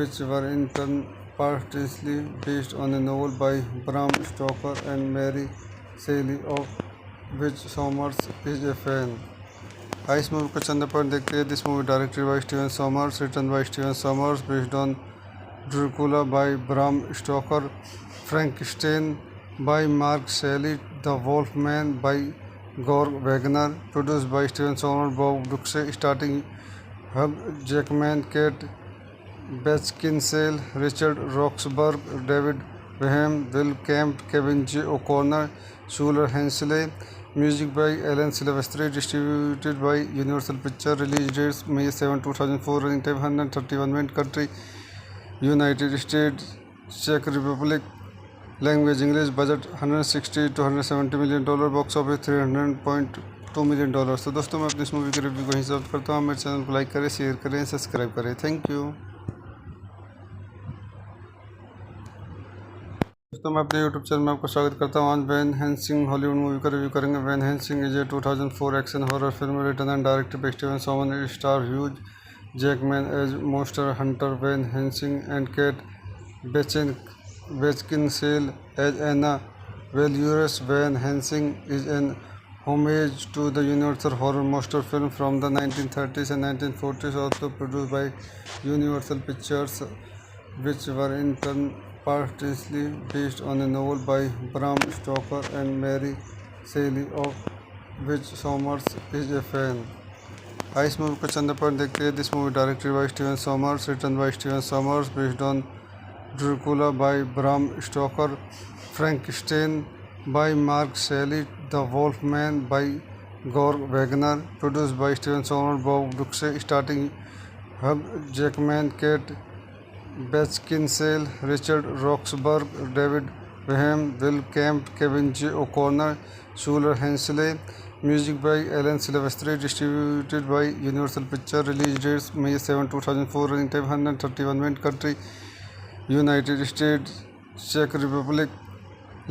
which were in turn partly based on a novel by Bram Stoker and Mary Shelley, of which Sommers is a fan. इस movie को चंद point देखते हैं। This movie directed by Steven Sommers, written by Steven Sommers, based on Dracula by Bram Stoker, Frankenstein by Mark Shelley, The Wolfman by Georg Wagner, produced by Steven Sommers, Bob Brooks, starting Hugh Jackman, Kate Beckinsale, Richard Roxburgh, David Bohm, Will Kemp, Kevin J. O'Connor, Shuler Hensley. Music by Alan Silvestri, distributed by Universal Pictures. Release dates May 7, 2004. Running time 131 minutes. Country United States. Czech Republic. Language English. Budget 160 to 170 million dollar. Box office 300.2 million dollars। तो दोस्तों मैं अपनी इस movie के review को यहीं समाप्त करता हूँ। मेरे चैनल को लाइक करें, शेयर करें, सब्सक्राइब करें। Thank you. दोस्तों मैं अपने यूट्यूब चैनल में आपका स्वागत करता हूँ। आज वैन हेल्सिंग हॉलीवुड मूवी का रिव्यू करेंगे। Van Helsing is a 2004 action horror film written and directed by Steven Somer. Star Hugh Jackman as monster hunter Van Helsing and Kate Beckinsale as Anna Valorous. Van Helsing is an homage to the Universal horror monster film from the 1930s and 1940s, also produced by Universal Pictures, which were in turn partly based on a novel by Bram Stoker and Mary Shelley, of which Sommers is a fan. इस movie को चंद point देखते हैं। This movie directed by Steven Sommers, written by Steven Sommers, based on Dracula by Bram Stoker, Frankenstein by Mark Shelley, The Wolfman by Georg Wagner, produced by Steven Sommers, Bob Brooks, starting Hugh Jackman, Kate Beckinsale, Richard Roxburgh, David Bohm, Will Kemp, Kevin J. O'Connor, Shuler Hensley. Music by Alan Silvestri, distributed by Universal Pictures. Release dates May 7, 2004. Running time 131 minutes. Country United States. Czech Republic.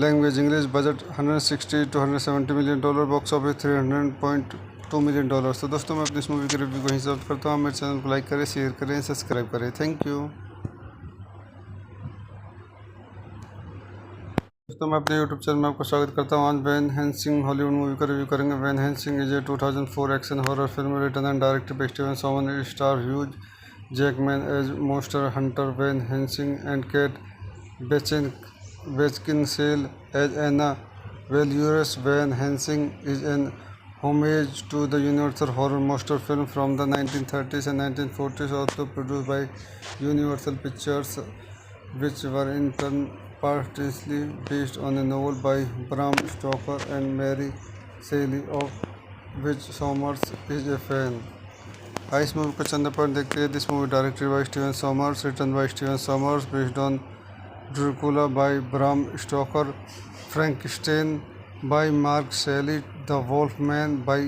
Language English. Budget 160 to 170 million dollar. Box office 300.2 million dollars। तो दोस्तों मैं अपनी इस movie के review को यहीं समाप्त करता हूँ। मेरे चैनल को लाइक करें, शेयर करें, सब्सक्राइब करें। Thank you. दोस्तों मैं अपने यूट्यूब चैनल में आपका स्वागत करता हूँ। आज वैन हेल्सिंग हॉलीवुड मूवी का रिव्यू करेंगे। Van Helsing is a 2004 action horror film written and directed by Steven Soman. It star Hugh Jackman as monster hunter Van Helsing and Kate Beckinsale as Anna. Valorous Van Helsing is an homage to the Universal horror monster film from the 1930s and 1940s, also produced by Universal Pictures, which were in turn partly based on a novel by Bram Stoker and Mary Shelley, of which Sommers is a fan. इस movie को चंद point देखते हैं। This movie directed by Steven Sommers, written by Steven Sommers, based on Dracula by Bram Stoker, Frankenstein by Mark Shelley, the वोल्फमैन by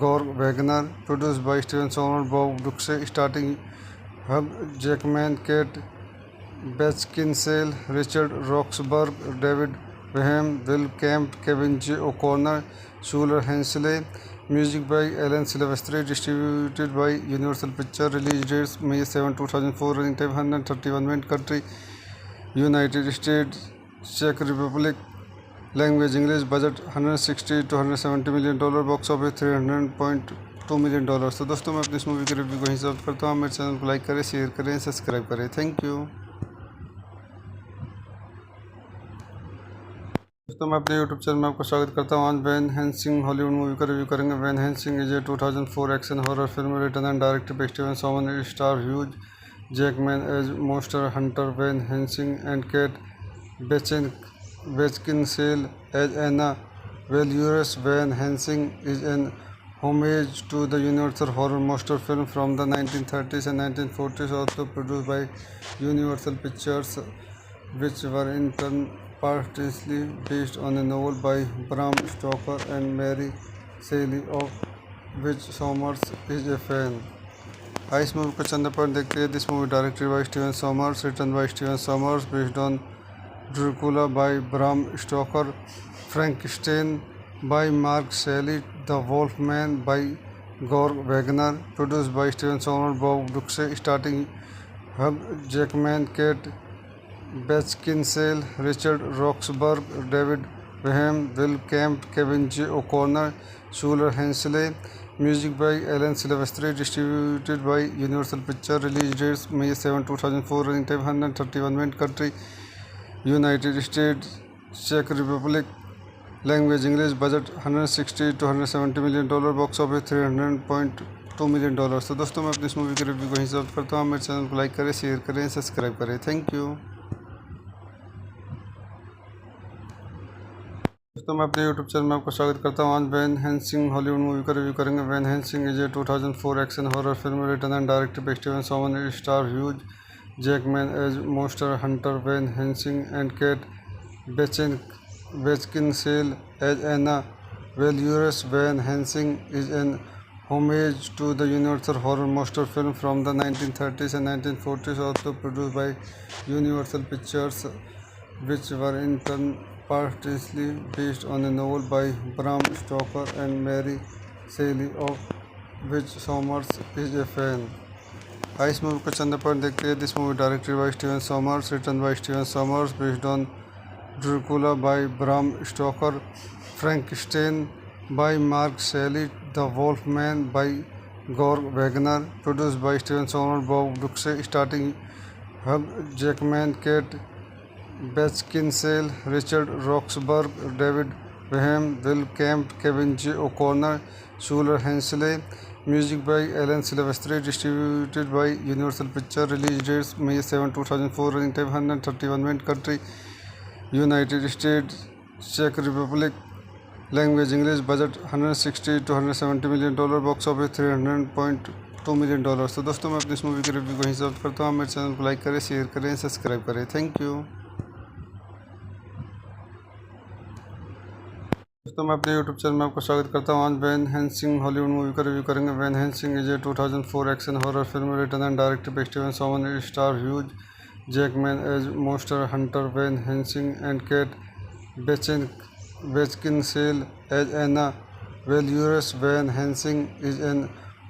Gore Wagner, produced by Steven Sommers, Bob Ducsay, starting Hugh Jackman, Kate Beckinsale, Richard Roxburgh, David Wenham, Will Kemp, Kevin J O'Connor, Shuler Hensley. Music by Alan Silvestri, distributed by Universal Pictures. Release dates May 7, 2004. Running time 131 minutes. Country United States, Czech Republic. Language English. Budget 160 to 170 million dollar. Box office 300.2 million dollars. तो दोस्तों मैं अपनी इस movie के review को यहीं समाप्त करता हूँ। मेरे चैनल को लाइक करें, शेयर करें, सब्सक्राइब करें। Thank you. दोस्तों मैं अपने यूट्यूब चैनल में आपका स्वागत करता हूँ। आज वैन हेल्सिंग हॉलीवुड मूवी का रिव्यू करेंगे। Van Helsing is a 2004 action horror film written and directed by Steven Soman. It star Hugh Jackman as monster hunter Van Helsing and Kate Beckinsale as Anna. Valorous Van Helsing is an homage to the Universal horror monster film from the 1930s and 1940s, also produced by Universal Pictures, which were in turn partly based on a novel by Bram Stoker and Mary Shelley, of which Sommers is a fan. इस movie को चंद point देखते हैं। This movie directed by Steven Sommers, written by Steven Sommers, based on Dracula by Bram Stoker, Frankenstein by Mark Shelley, the वोल्फमैन by Gore Wagner, produced by Steven Sommers, Bob Ducsay, starting Hugh Jackman, Kate Beckinsale, Richard Roxburgh, David Wenham, Will Kemp, Kevin J O'Connor, Shuler Hensley. Music by Alan Silvestri, distributed by Universal Pictures. Release dates May 7, 2004. Running time 131 minutes. Country United States, Czech Republic. Language English. Budget 160 to 170 million dollar. Box office 300.2 million dollars. तो दोस्तों मैं अपनी इस movie के review को यहीं समाप्त करता हूँ। मेरे चैनल को लाइक करें, शेयर करें, सब्सक्राइब करें। Thank you. दोस्तों मैं अपने यूट्यूब चैनल में आपका स्वागत करता हूँ। आज वैन हेल्सिंग हॉलीवुड मूवी का रिव्यू करेंगे। Van Helsing is a 2004 action horror film written and directed by Steven Soman. It star Hugh Jackman as monster hunter Van Helsing and Kate Beckinsale as Anna. Valorous Van Helsing is an homage to the Universal horror monster film from the 1930s and 1940s, also produced by Universal Pictures, which were in turn partly based on a novel by Bram Stoker and Mary Shelley, of which Sommers is a fan. इस movie को चंद point देखते हैं। This movie directed by Steven Sommers, written by Steven Sommers, based on Dracula by Bram Stoker, Frankenstein by Mark Shelley, the वोल्फमैन by Gore Wagner, produced by Steven Sommers, Bob Ducsay, starting Hugh Jackman, Kate Beckinsale, Richard Roxburgh, David Wenham, Will Kemp, Kevin J O'Connor, Shuler Hensley. Music by Alan Silvestri, distributed by Universal Pictures. Release dates May 7, 2004. Running time 131 minutes. Country United States, Czech Republic. Language English. Budget 160 to 170 million dollar. Box office 300.2 million dollars. तो दोस्तों मैं अपनी इस movie के review को यहीं समाप्त करता हूँ। मेरे चैनल को लाइक करें, शेयर करें, सब्सक्राइब करें। Thank you. दोस्तों मैं अपने यूट्यूब चैनल में आपका स्वागत करता हूँ। आज वैन हेल्सिंग हॉलीवुड मूवी का रिव्यू करेंगे। Van Helsing is a 2004 action horror film written and directed by Steven Soman. It star Hugh Jackman as monster hunter Van Helsing and Kate Beckinsale as Anna. Valorous Van Helsing is an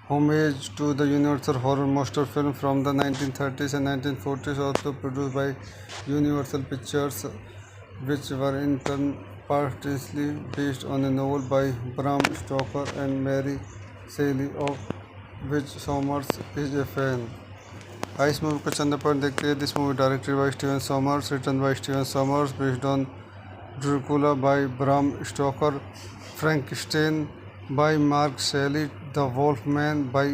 homage to the Universal horror monster film from the 1930s and 1940s, also produced by Universal Pictures, which were in turn partly based on a novel by Bram Stoker and Mary Shelley, of which Sommers is a fan. इस movie को चंद point देखते हैं. This movie directed by Steven Sommers, written by Steven Sommers, based on Dracula by Bram Stoker, Frankenstein by Mark Shelley, The Wolfman by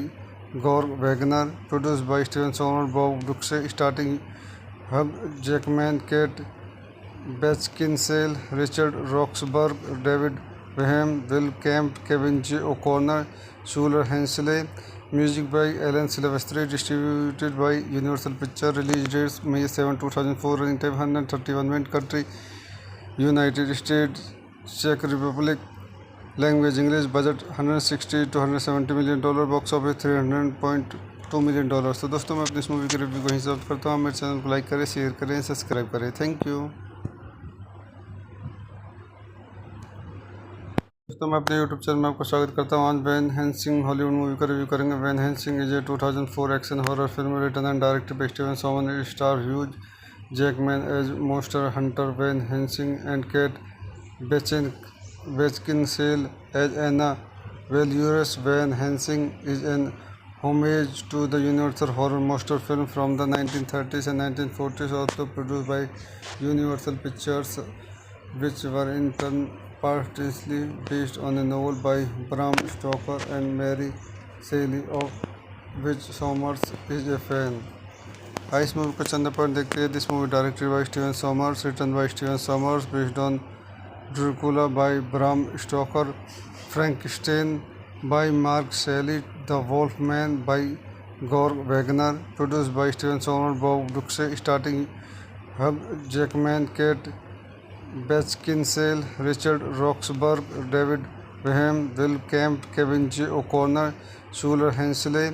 Gore Wagner, produced by Steven Sommers, Bob Brooks, starring Hugh Jackman, Kate Beckinsale, Richard Roxburgh, David Graham, Will Kemp, Kevin J. O'Connor, Shuler Hensley. Music by Alan Silvestri, distributed by Universal Pictures. Release dates May 7, 2004. Running time 131 minutes. Country United States, Czech Republic. Language English. Budget 160 to 170 million dollar. Box office 300.2 million dollars. तो दोस्तों मैं अपनी इस movie के review को यहीं समाप्त करता हूँ. मेरे चैनल को लाइक करें, शेयर करें, सब्सक्राइब करें. Thank you. दोस्तों मैं अपने यूट्यूब चैनल में आपको स्वागत करता हूँ. आज वैन हेल्सिंग हॉलीवुड मूवी का रिव्यू करेंगे. Van Helsing is a 2004 action horror film written and directed by Steven Sommers. Star Hugh Jackman as monster hunter Van Helsing and Kate Beckinsale as Anna वेल्यूरस. Van Helsing is an homage to the Universal horror monster film from the 1930s and 1940s, also produced by Universal Pictures, which were in turn partly based on a novel by Bram Stoker and Mary Shelley, of which Sommers is a fan. इस movie को चंद point देखते हैं. This movie directed by Steven Sommers, written by Steven Sommers, based on Dracula by Bram Stoker, Frankenstein by Mark Shelley, The Wolfman by Gore Wagner, produced by Steven Sommers, Bob Brooks, starring Hugh Jackman, Kate Beckinsale, Richard Roxburgh, David Graham, Will Kemp, Kevin J. O'Connor, Shuler Hensley.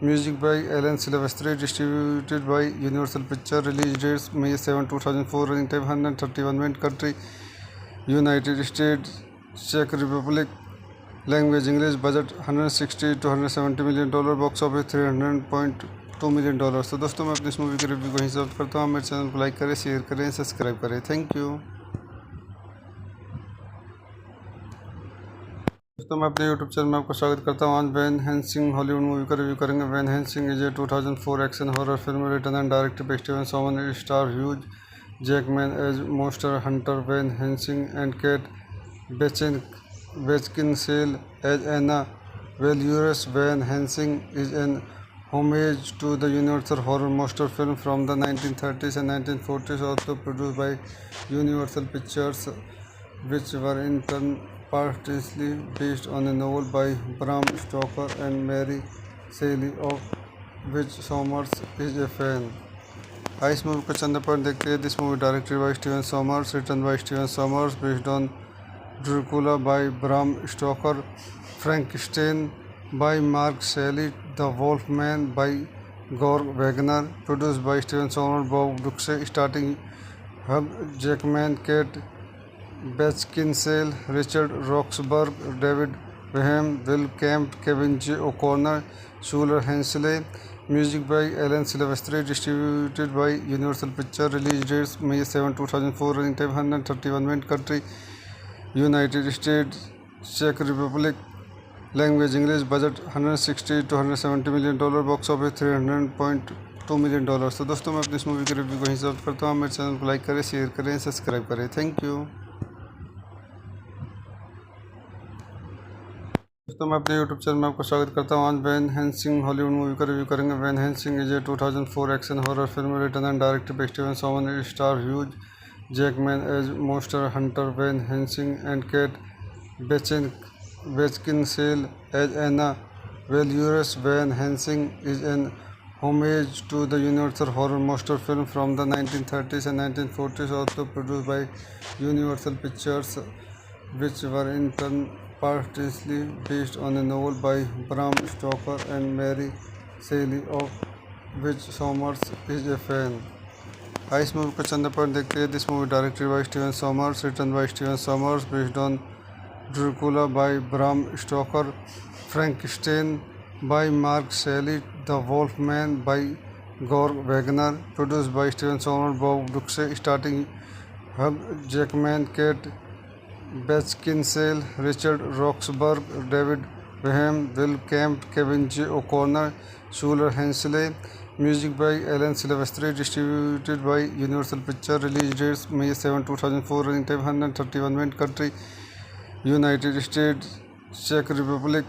Music by Alan Silvestri, distributed by Universal Pictures. Release dates May 7, 2004. Running time 131 minutes. Country United States, Czech Republic. Language English. Budget 160 to 170 million dollar. Box office 300.2 million dollars. तो दोस्तों मैं अपनी इस movie के review को यहीं समाप्त करता हूँ. मेरे चैनल को लाइक करें, शेयर करें, सब्सक्राइब करें. Thank you. दोस्तों मैं अपने यूट्यूब चैनल में आपको स्वागत करता हूँ. आज वैन हेल्सिंग हॉलीवुड मूवी का रिव्यू करेंगे. Van Helsing is a 2004 action horror film written and directed by Steven Sommers. Star Hugh Jackman as monster hunter Van Helsing and Kate Beckinsale as Anna Valurus. Van Helsing is an homage to the Universal horror monster film from the 1930s and 1940s, also produced by Universal Pictures, which were in turn partly based on a novel by Bram Stoker and Mary Shelley, of which Sommers is a fan. इस movie को चंद point देखते हैं. This movie directed by Steven Sommers, written by Steven Sommers, based on Dracula by Bram Stoker, Frankenstein by Mark Shelley, The Wolfman by Gore Wagner, produced by Steven Sommers, Bob Brooks, starring Hugh Jackman, Kate Beckinsale, Richard Roxburgh, David Graham, Will Kemp, Kevin J. O'Connor, Shuler Hensley. Music by Alan Silvestri, distributed by Universal Pictures. Release dates May 7, 2004. Running time 131 minutes. Country United States, Czech Republic. Language English. Budget 160 to 170 million dollar. Box office 300.2 million dollars. तो दोस्तों मैं अपनी इस movie के review को यहीं समाप्त करता हूँ. मेरे चैनल को लाइक करें, शेयर करें, सब्सक्राइब करें. Thank you. दोस्तों मैं अपने यूट्यूब चैनल में आपको स्वागत करता हूँ. आज वैन हेल्सिंग हॉलीवुड मूवी का रिव्यू करेंगे. Van Helsing is a 2004 action horror film written and directed by Steven Sommers. Star Hugh Jackman as monster hunter Van Helsing and Kate Beckinsale as Anna Valurus. Van Helsing is an homage to the Universal horror monster film from the 1930s and 1940s, also produced by Universal Pictures, which were in turn partly based on a novel by Bram Stoker and Mary Shelley, of which Sommers is a fan. इस movie को चंद point देखते हैं. This movie directed by Steven Sommers, written by Steven Sommers, based on Dracula by Bram Stoker, Frankenstein by Mark Shelley, The Wolfman by Gore Wagner, produced by Steven Sommers, Bob Brooks, starring Hugh Jackman, Kate Beckinsale, Richard Roxburgh, David Graham, Will Camp, Kevin J. O'Connor, Schuler Hensley. Music by Alan Silvestri, distributed by Universal Pictures. Release dates May 7, 2004. Running time 131 minutes. Country United States, Czech Republic.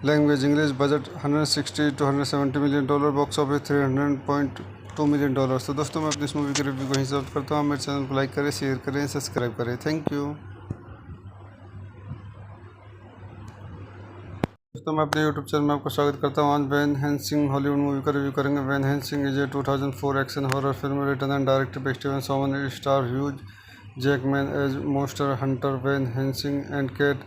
Language English. Budget 160 to 170 million dollar. Box office 300.2 million dollars. तो दोस्तों मैं अपनी इस movie के review को यहीं समाप्त करता हूँ। मेरे चैनल को लाइक करें, शेयर करें, सब्सक्राइब करें। Thank you. दोस्तों मैं अपने यूट्यूब चैनल में आपका स्वागत करता हूँ। आज वैन हेल्सिंग हॉलीवुड मूवी का रिव्यू करेंगे। Van Helsing is a 2004 action horror film written and directed by Steven Soman. It star Hugh Jackman as monster hunter Van Helsing and Kate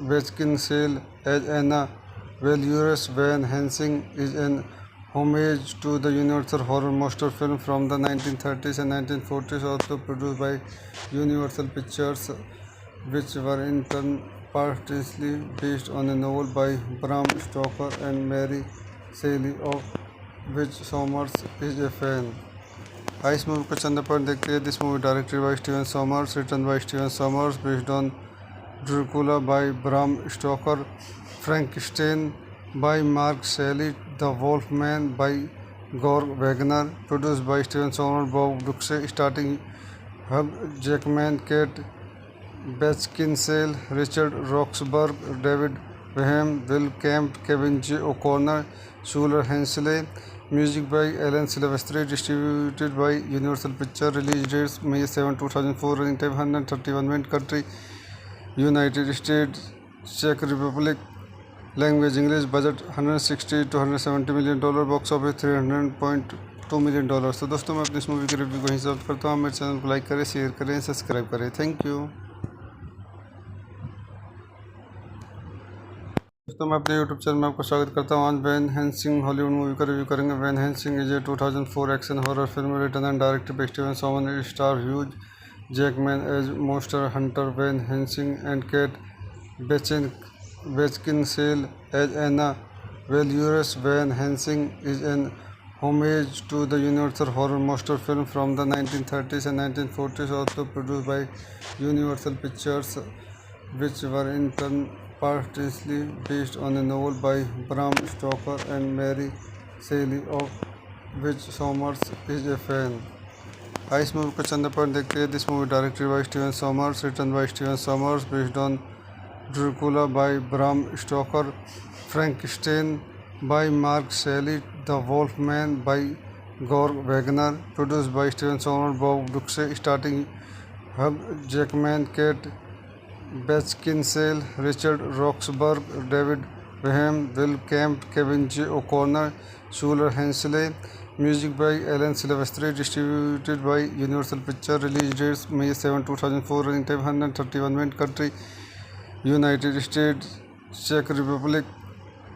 Beckinsale as Anna वेल्यूरस। Van Helsing is an homage to the universal horror monster film from the 1930s and 1940s, also produced by Universal Pictures, which were in turn partly based on a novel by Bram Stoker and Mary Shelley, of which Sommers is a fan. इस movie को चंद point देखते हैं। This movie directed by Steven Sommers, written by Steven Sommers, based on Dracula by Bram Stoker, Frankenstein by Mark Shelley, The Wolfman by Gore Wagner, produced by Steven Sommers, Bob Duxey, starting Hugh Jackman, Kate Beckinsale, Richard Roxburgh, David Graham, Will Camp, Kevin J. O'Connor, Schuler Hensley. Music by Alan Silvestri, distributed by Universal Pictures. Release dates May 7, 2004. Running time 131 minutes. Country United States, Czech Republic. Language English. Budget 160 to 170 million dollar. Box office 300.2 million dollars. तो दोस्तों मैं अपनी इस movie के review को यहीं समाप्त करता हूँ। मेरे चैनल को लाइक करें, शेयर करें, सब्सक्राइब करें। Thank you. दोस्तों मैं अपने यूट्यूब चैनल में आपका स्वागत करता हूँ। आज वैन हेल्सिंग हॉलीवुड मूवी का रिव्यू करेंगे। Van Helsing is a 2004 action horror film written and directed by Steven Soman. It star Hugh Jackman as monster hunter Van Helsing and Kate Beckinsale as Anna Valurus. Van Helsing is an homage to the universal horror monster film from the 1930s and 1940s, also produced by Universal Pictures, which were in turn partly based on a novel by Bram Stoker and Mary Shelley, of which Sommers is a fan. इस movie को चंद point देखते हैं। This movie directed by Steven Sommers, written by Steven Sommers, based on Dracula by Bram Stoker, Frankenstein by Mark Shelley, The Wolfman by Gore Wagner, produced by Steven Sommers, Bob Duxey, starring Hugh Jackman, Kate Beckinsale, Richard Roxburgh, David Graham, Will Camp, Kevin J. O'Connor, Schuler Hensley. Music by Alan Silvestri, distributed by Universal Pictures. Release dates May 7, 2004. Running time 131 minutes. Country United States, Czech Republic.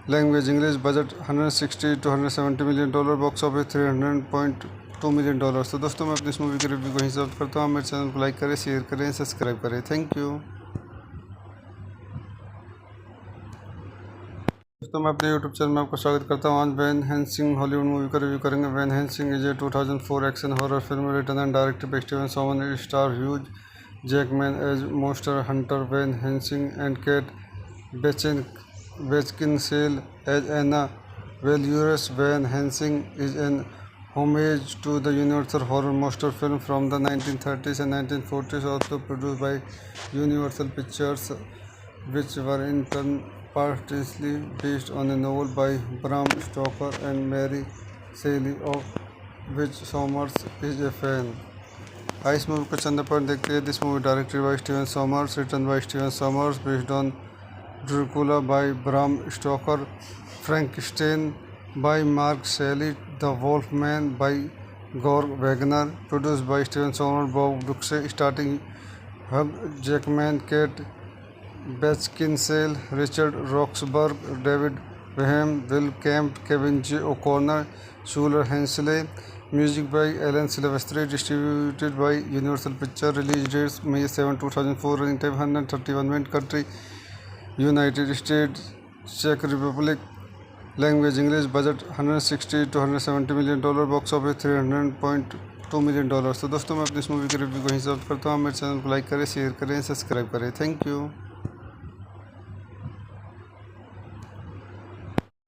Language English. Budget 160 to 170 million dollar. Box office 300.2 million dollars. तो दोस्तों मैं अपनी इस movie के review को यहीं समाप्त करता हूँ। मेरे चैनल को लाइक करें, शेयर करें, सब्सक्राइब करें। Thank you. दोस्तों मैं अपने यूट्यूब चैनल में आपका स्वागत करता हूँ। आज वैन हेल्सिंग हॉलीवुड मूवी का रिव्यू करेंगे। Van Helsing is a 2004 action horror film written and directed by Steven Soman. It star Hugh Jackman as monster hunter Van Helsing and Kate Beckinsale as Anna Valurus. Van Helsing is an homage to the universal horror monster film from the 1930s and 1940s, also produced by Universal Pictures, which were in turn partly based on a novel by Bram Stoker and Mary Shelley, of which Sommers is a fan. इस movie को चंद point देखते हैं। This movie directed by Steven Sommers, written by Steven Sommers, based on Dracula by Bram Stoker, Frankenstein by Mark Shelley, The Wolfman by Gore Wagner, produced by Steven Sommers, Bob Duxey, starring Hugh Jackman, Kate Beckinsale, Richard Roxburgh, David Graham, Will Camp, Kevin J. O'Connor, Schuler Hensley. Music by Alan Silvestri, distributed by Universal Pictures. Release dates May 7, 2004. Running time 131 minutes. Country United States, Czech Republic. Language English. Budget 160 to 170 million dollar. Box office 300.2 $2 million। तो दोस्तों मैं अपनी इस movie के review को यहीं समाप्त करता हूँ। मेरे चैनल को लाइक करें, शेयर करें, सब्सक्राइब करें। Thank you.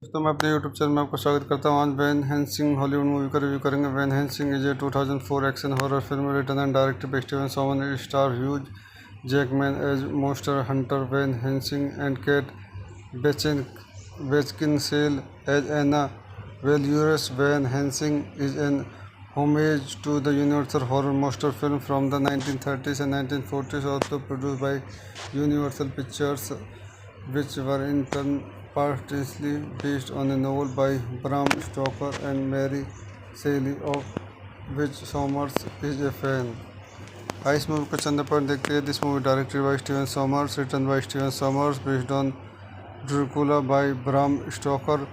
दोस्तों मैं अपने यूट्यूब चैनल में आपका स्वागत करता हूँ। आज वैन हेल्सिंग हॉलीवुड मूवी का रिव्यू करेंगे। Van Helsing is a 2004 action horror film written and directed by Steven Somer. Star Hugh Jackman as monster hunter Van Helsing and Kate Beckinsale as Anna Valurous. Van Helsing is an homage to the Universal horror monster film from the 1930s and 1940s, also produced by Universal Pictures, which were in turn partly based on a novel by Bram Stoker and Mary Shelley, of which Somers is a fan. इस movie को चंद point देखते हैं। This movie directed by Steven Sommers, written by Steven Sommers, based on Dracula by Bram Stoker,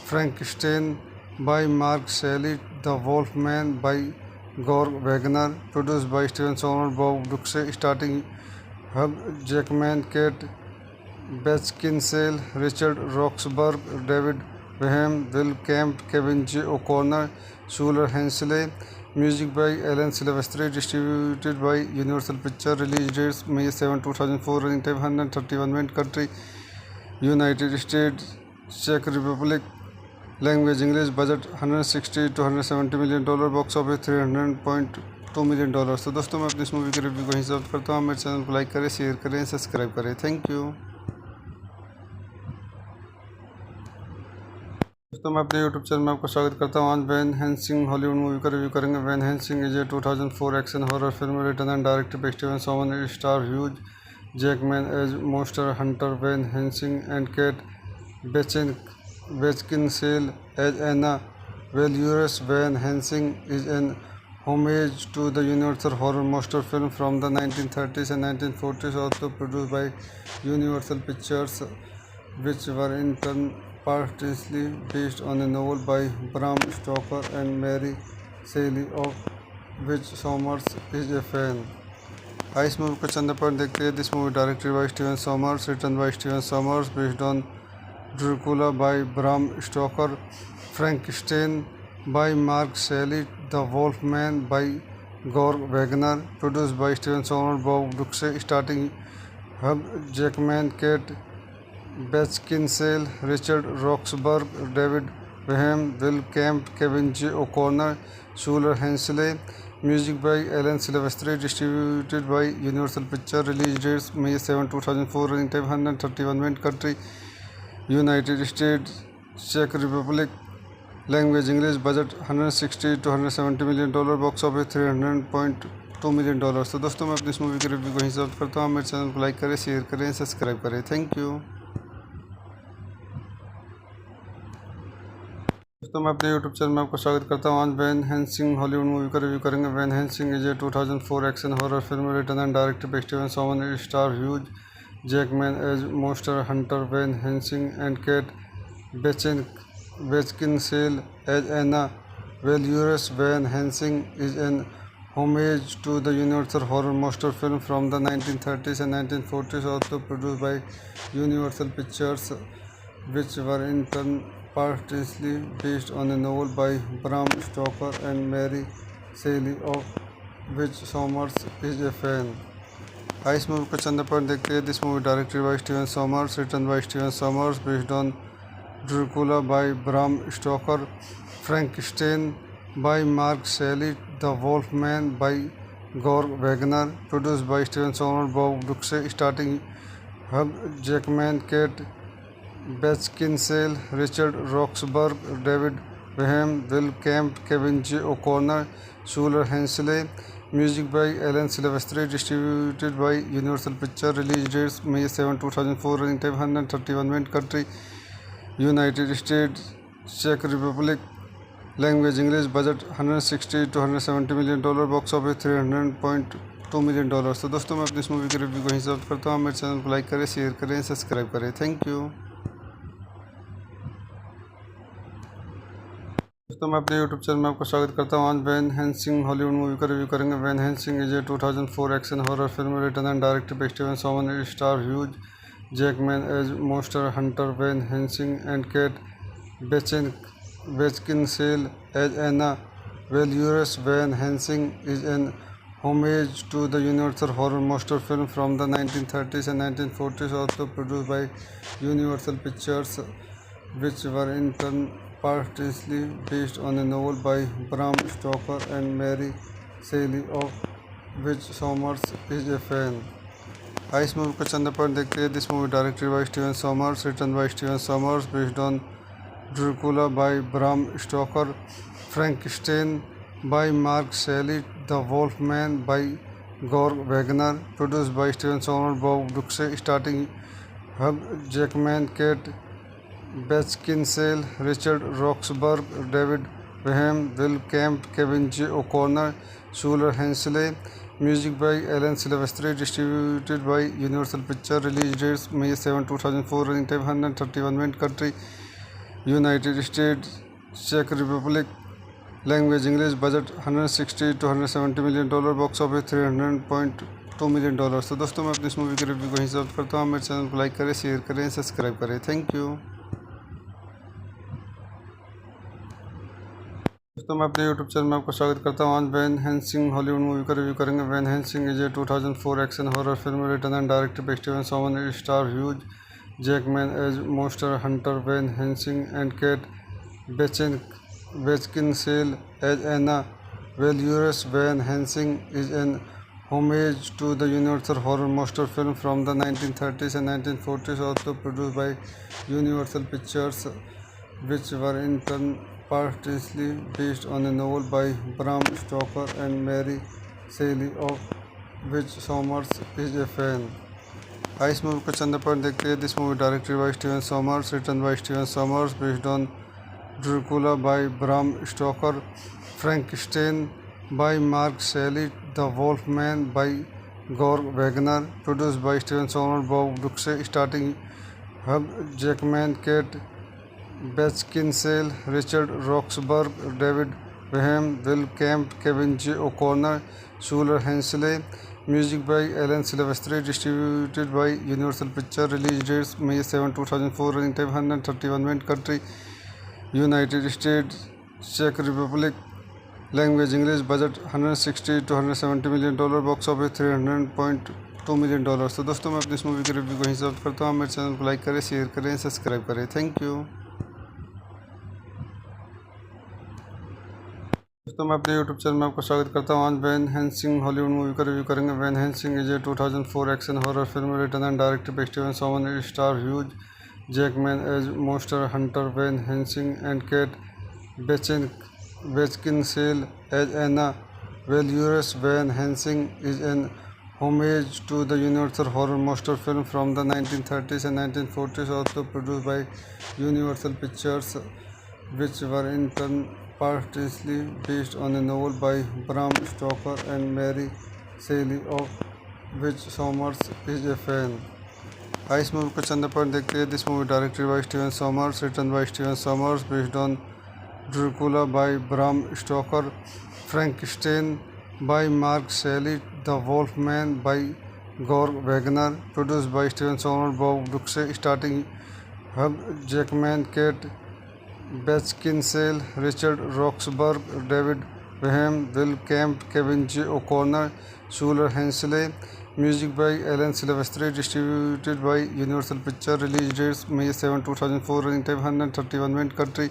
Frankenstein by Mark Shelley, the वोल्फमैन by Gore Wagner, produced by Steven Sommer, Bob Ducsay, starting Hugh Jackman, Kate Beckinsale, Richard Roxburgh, David Wenham, Will Kemp, Kevin J O'Connor, Shuler Hensley. Music by Alan Silvestri, distributed by Universal Pictures. Release dates May 7, 2004. Running time 131 minutes. Country United States, Czech Republic. Language English. Budget $160 to $170 million. Box office $300.2 million। तो दोस्तों मैं अपनी इस movie के review को यहीं समाप्त करता हूँ। मेरे चैनल को लाइक करें, शेयर करें, सब्सक्राइब करें। Thank you. दोस्तों मैं अपने यूट्यूब चैनल में आपका स्वागत करता हूँ। आज वैन हेल्सिंग हॉलीवुड मूवी का रिव्यू करेंगे। Van Helsing is a 2004 action horror film written and directed by Steven Somer. Star Hugh Jackman as monster hunter Van Helsing and Kate Beckinsale as Anna Valurous. Van Helsing is an homage to the Universal horror monster film from the 1930s and 1940s, also produced by Universal Pictures, which were in turn partly based on a novel by Bram Stoker and Mary Shelley, of which Somers is a fan. इस movie को चंद point देखते हैं। This movie directed by Steven Sommers, written by Steven Sommers, based on Dracula by Bram Stoker, Frankenstein by Mark Shelley, the वोल्फमैन by Gore Wagner, produced by Steven Sommer, Bob Ducsay, starting Hugh Jackman, Kate Beckinsale, Richard Roxburgh, David Wenham, Will Kemp, Kevin J O'Connor, Shuler Hensley. Music by Alan Silvestri, distributed by Universal Pictures. Release dates May 7, 2004. Running time 131 minutes. Country United States, Czech Republic. Language English. Budget $160 to $170 million. Box office $300.2 million। तो दोस्तों मैं अपनी इस movie के review को यहीं समाप्त करता हूँ। मेरे चैनल को लाइक करें, शेयर करें, सब्सक्राइब करें। Thank you. दोस्तों मैं अपने यूट्यूब चैनल में आपका स्वागत करता हूँ। आज वैन हेल्सिंग हॉलीवुड मूवी का रिव्यू करेंगे। Van Helsing is a 2004 action horror film written and directed by Steven Somer. Star Hugh Jackman as monster hunter Van Helsing and Kate Beckinsale as Anna Valurous. Van Helsing is an homage to the Universal horror monster film from the 1930s and 1940s, also produced by Universal Pictures, which were in turn partly based on a novel by Bram Stoker and Mary Shelley, of which Somers is a fan. इस movie को चंद point देखते हैं। This movie directed by Steven Sommers, written by Steven Sommers, based on Dracula by Bram Stoker, Frankenstein by Mark Shelley, the वोल्फमैन by Gore Wagner, produced by Steven Sommer, Bob Ducsay, starting Hugh Jackman, Kate Beckinsale, Richard Roxburgh, David Wenham, Will Kemp, Kevin J O'Connor, Shuler Hensley. Music by Alan Silvestri, distributed by Universal Pictures. Release dates May 7, 2004. Running time 131 minutes. Country United States, Czech Republic. Language English. Budget $160 to $170 million. Box office $300.2 million। तो दोस्तों मैं अपनी इस movie के review को यहीं समाप्त करता हूँ। मेरे चैनल को लाइक करें, शेयर करें, सब्सक्राइब करें। Thank you. दोस्तों मैं अपने यूट्यूब चैनल में आपका स्वागत करता हूँ। आज वैन हेल्सिंग हॉलीवुड मूवी का रिव्यू करेंगे। Van Helsing is a 2004 action horror film written and directed by Steven Somer. Star Hugh Jackman as monster hunter Van Helsing and Kate Beckinsale as Anna Valorous Van Helsing is an homage to the Universal horror monster film from the 1930s and 1940s, also produced by Universal Pictures, which were in turn partly based on a novel by Bram Stoker and Mary Shelley, of which Somers is a fan. इस movie को चंद point देखते हैं. This movie directed by Steven Sommers, written by Steven Sommers, based on Dracula by Bram Stoker, Frankenstein by Mark Shelley, The Wolfman by Georg Wagner, produced by Steven Sommers, Bob Brooks, starring Hugh Jackman, Kate Beckinsale, Richard Roxburgh, David Boehm, Will Kemp, Kevin J. O'Connor, Shuler Hensley. Music by Alan Silvestri, distributed by Universal Pictures. Release dates May 7, 2004. Running time 131 minutes. Country United States, Czech Republic. Language English. Budget 160 to 170 million dollar. Box office 300.2 million dollars. तो दोस्तों मैं अपनी इस movie के review को यहीं समाप्त करता हूँ. मेरे चैनल को लाइक करें, शेयर करें, सब्सक्राइब करें. Thank you. दोस्तों मैं अपने यूट्यूब चैनल में आपका स्वागत करता हूँ. आज वैन हेल्सिंग हॉलीवुड मूवी का रिव्यू करेंगे. Van Helsing is a 2004 action horror film written and directed by Steven Sommers, star Hugh Jackman as monster hunter Van Helsing and Kate Beckinsale as Anna. Valorous Van Helsing is an homage to the Universal horror monster film from the 1930s and 1940s, also produced by Universal Pictures, which were in turn partly based on a novel by Bram Stoker and Mary Shelley, of which Somers is a fan. इस movie को चंद point देखते हैं. This movie directed by Steven Sommers, written by Steven Sommers, based on Dracula by Bram Stoker, Frankenstein by Mark Shelley, The Wolfman by Georg Wagner, produced by Steven Sommers, Bob Brooks, starring Hugh Jackman, Kate Beckinsale, Richard Roxburgh, David Boehm, Will Kemp, Kevin J. O'Connor, Shuler Hensley. Music by Alan Silvestri, distributed by Universal Pictures. Release dates May 7, 2004. Running time 131 minutes. Country United States, Czech Republic. Language English. Budget 160 to 170 million dollar. Box office 300.2 million dollars. तो दोस्तों मैं अपनी इस movie के review को यहीं समाप्त करता हूँ. मेरे चैनल को लाइक करें, शेयर करें, सब्सक्राइब करें. Thank you. दोस्तों मैं अपने यूट्यूब चैनल में आपका स्वागत करता हूँ. आज वैन हेल्सिंग हॉलीवुड मूवी का रिव्यू करेंगे. Van Helsing is a 2004 action horror film written and directed by Steven Sommers, star Hugh Jackman as monster hunter Van Helsing and Kate Beckinsale as Anna. Valorous Van Helsing is an homage to the Universal horror monster film from the 1930s and 1940s, also produced by Universal Pictures, which were in turn partly based on a novel by Bram Stoker and Mary Shelley, of which Somers is a fan. इस movie को चंद point देखते हैं. This movie directed by Steven Sommers, written by Steven Sommers, based on Dracula by Bram Stoker, Frankenstein by Mark Shelley, The Wolfman by Georg Wagner, produced by Steven Sommers, Bob Brooks, starring Hugh Jackman, Kate Beckinsale, Richard Roxburgh, David Boehm, Will Kemp, Kevin J. O'Connor, Shuler Hensley. Music by Alan Silvestri, distributed by Universal Pictures. Release dates May 7, 2004. Running time 131 minutes. Country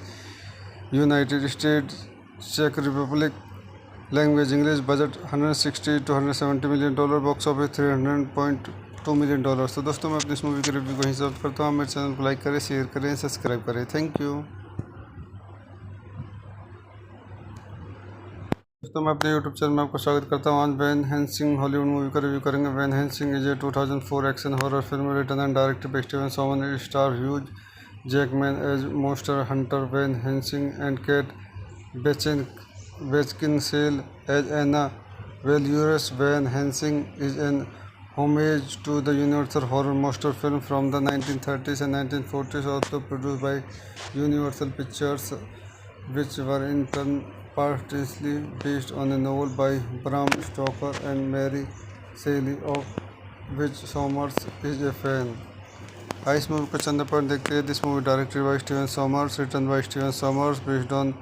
United States, Czech Republic. Language English. Budget 160 to 170 million dollar. Box office 300.2 million dollars. तो दोस्तों मैं अपनी इस movie के review को यहीं समाप्त करता हूँ. मेरे चैनल को लाइक करें, शेयर करें, सब्सक्राइब करें. Thank you. दोस्तों मैं अपने यूट्यूब चैनल में आपका स्वागत करता हूँ. आज वैन हेल्सिंग हॉलीवुड मूवी का रिव्यू करेंगे. Van Helsing is a 2004 action horror film written and directed by Steven Sommers, star Hugh Jackman as monster hunter Van Helsing and Kate Beckinsale as Anna. Valorous Van Helsing is an homage to the Universal horror monster film from the 1930s and 1940s, also produced by Universal Pictures, which were in turn partly based on a novel by Bram Stoker and Mary Shelley, of which Somers is a fan. इस movie को चंद point देखते हैं. This movie directed by Steven Sommers, written by Steven Sommers, based on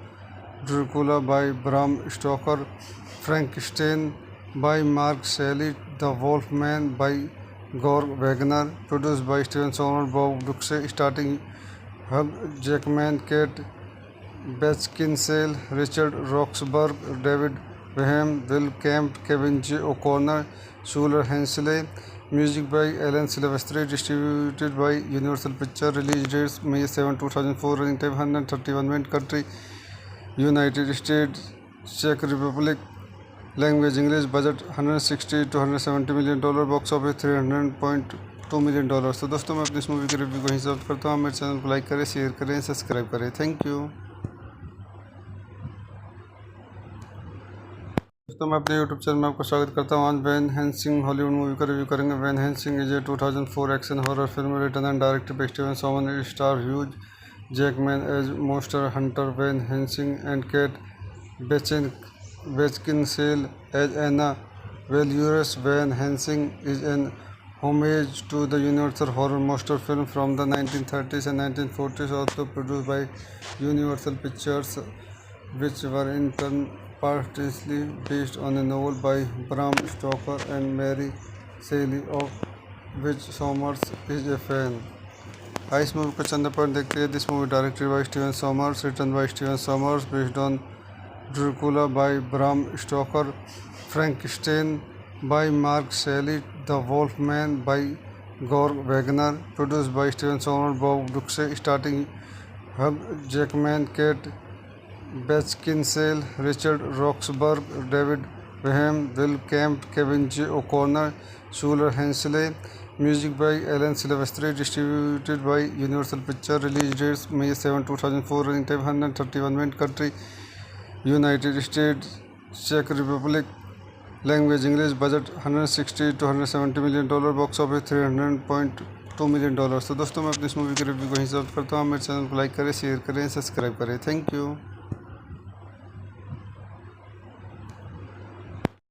Dracula by Bram Stoker, Frankenstein by Mark Shelley, The Wolfman by Gore Wagner, produced by Steven Sommers, Bob Duxey, starring Hugh Jackman, Kate Beckinsale, Richard Roxburgh, David Boehm, Will Kemp, Kevin J. O'Connor, Shuler Hensley. Music by Alan Silvestri, distributed by Universal Pictures. Release dates May 7, 2004. Running time 131 minutes. Country United States, Czech Republic. Language English. Budget 160 to 170 million dollar. Box office 300.2 million dollars. तो दोस्तों मैं अपनी इस movie के review को हिसाब करता हूँ. मेरे चैनल को लाइक करें, शेयर करें, सब्सक्राइब करें. Thank you. दोस्तों मैं अपने यूट्यूब चैनल में आपको स्वागत करता हूँ. आज वैन हेल्सिंग हॉलीवुड मूवी का रिव्यू करेंगे. Van Helsing is a 2004 action horror film written and directed by Steven Somer. Star Hugh Jackman as monster hunter Van Helsing and Kate Beckinsale as Anna वेल्यूरस. Van Helsing is an homage to the universal horror monster film from the 1930s and 1940s, also produced by Universal Pictures, which were in turn partly based on a novel by Bram Stoker and Mary Shelley, of which Sommers is a fan. इस movie को चंद point देखते हैं. This movie directed by Steven Sommers, written by Steven Sommers, based on Dracula by Bram Stoker, Frankenstein by Mark Shelley, The Wolfman by Gore Wagner, produced by Steven Sommers, Bob Duxey, starring Hugh Jackman, Kate Beckinsale, Richard Roxburgh, David Boehm, Will Kemp, Kevin J. O'Connor, Shuler Hensley. Music by Alan Silvestri, distributed by Universal Pictures. Release dates May 7, 2004. Running time 131 minutes. Country United States, Czech Republic. Language English. Budget 160 to 170 million dollar. Box office 300.2 million dollars. तो दोस्तों मैं अपनी इस movie के review को हिसाब करता हूँ. मेरे चैनल को लाइक करें, शेयर करें, सब्सक्राइब करें. Thank you.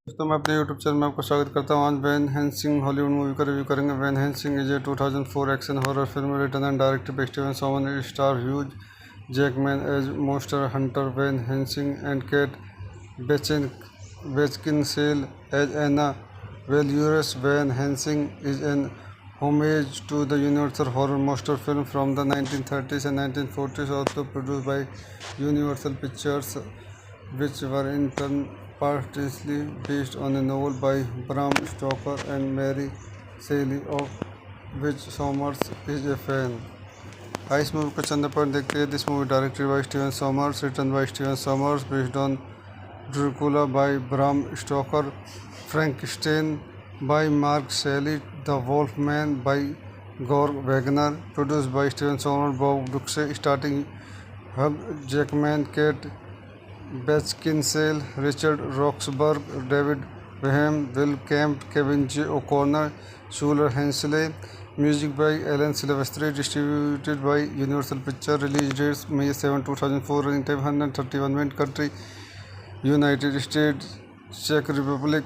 दोस्तों मैं अपने यूट्यूब चैनल में आपको स्वागत करता हूँ. आज वैन हेल्सिंग हॉलीवुड मूवी का रिव्यू करेंगे. Van Helsing is a 2004 action horror film written and directed by Steven Somer. Star Hugh Jackman as monster hunter Van Helsing and Kate Beckinsale as Anna Veluris. Van Helsing is an homage to the universal horror monster film from the 1930s and 1940s, also produced by Universal Pictures, which were in turn partly based on a novel by Bram Stoker and Mary Shelley, of which Sommers is a fan. इस movie को चंद point देखते हैं. This movie directed by Steven Sommers, written by Steven Sommers, based on Dracula by Bram Stoker, Frankenstein by Mark Shelley, The Wolfman by Gore Wagner, produced by Steven Sommers, Bob Duxey, starring Hugh Jackman, Kate Beckinsale, Richard Roxburgh, David Boehm, Will Kemp, Kevin J. O'Connor, Shuler Hensley. Music by Alan Silvestri, distributed by Universal Pictures. Release dates May 7, 2004. Running time 131 minutes. Country United States, Czech Republic.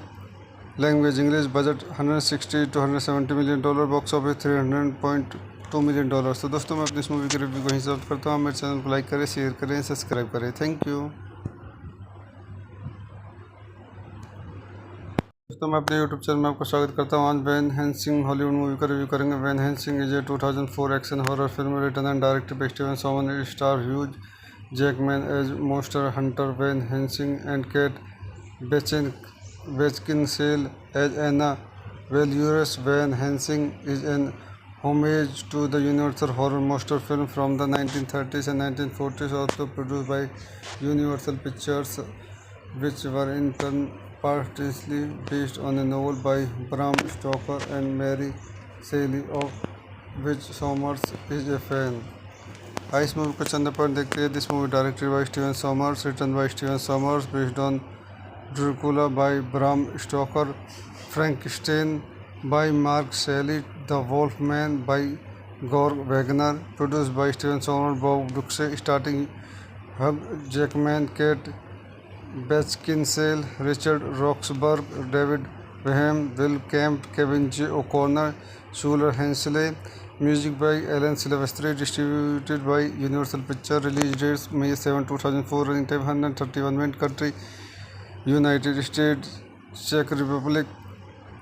Language English. Budget 160 to 170 million dollar. Box office 300.2 million dollars. तो दोस्तों मैं अपनी इस movie के review को हिसाब करता हूँ. मेरे चैनल को लाइक करें, शेयर करें, सब्सक्राइब करें. Thank you. दोस्तों मैं अपने यूट्यूब चैनल में आपको स्वागत करता हूँ. आज वैन हेल्सिंग हॉलीवुड मूवी का रिव्यू करेंगे. Van Helsing is a 2004 action horror film written and directed by Steven Somer. Star Hugh Jackman as monster hunter Van Helsing and Kate Beckinsale as Anna Veluris. Van Helsing is an homage to the universal horror monster film from the 1930s and 1940s, also produced by Universal Pictures, which were in turn partly based on a novel by Bram Stoker and Mary Shelley, of which Sommers is a fan. इस movie को चंद point देखते हैं. This movie directed by Steven Sommers, written by Steven Sommers, based on Dracula by Bram Stoker, Frankenstein by Mark Shelley, The Wolfman by Gore Wagner, produced by Steven Sommers, Bob Duxey, starring Hugh Jackman, Kate Beckinsale, Richard Roxburgh, David Boehm, Will Kemp, Kevin J. O'Connor, Shuler Hensley. Music by Alan Silvestri, distributed by Universal Pictures. Release dates May 7, 2004. Running time 131 minutes. Country United States, Czech Republic.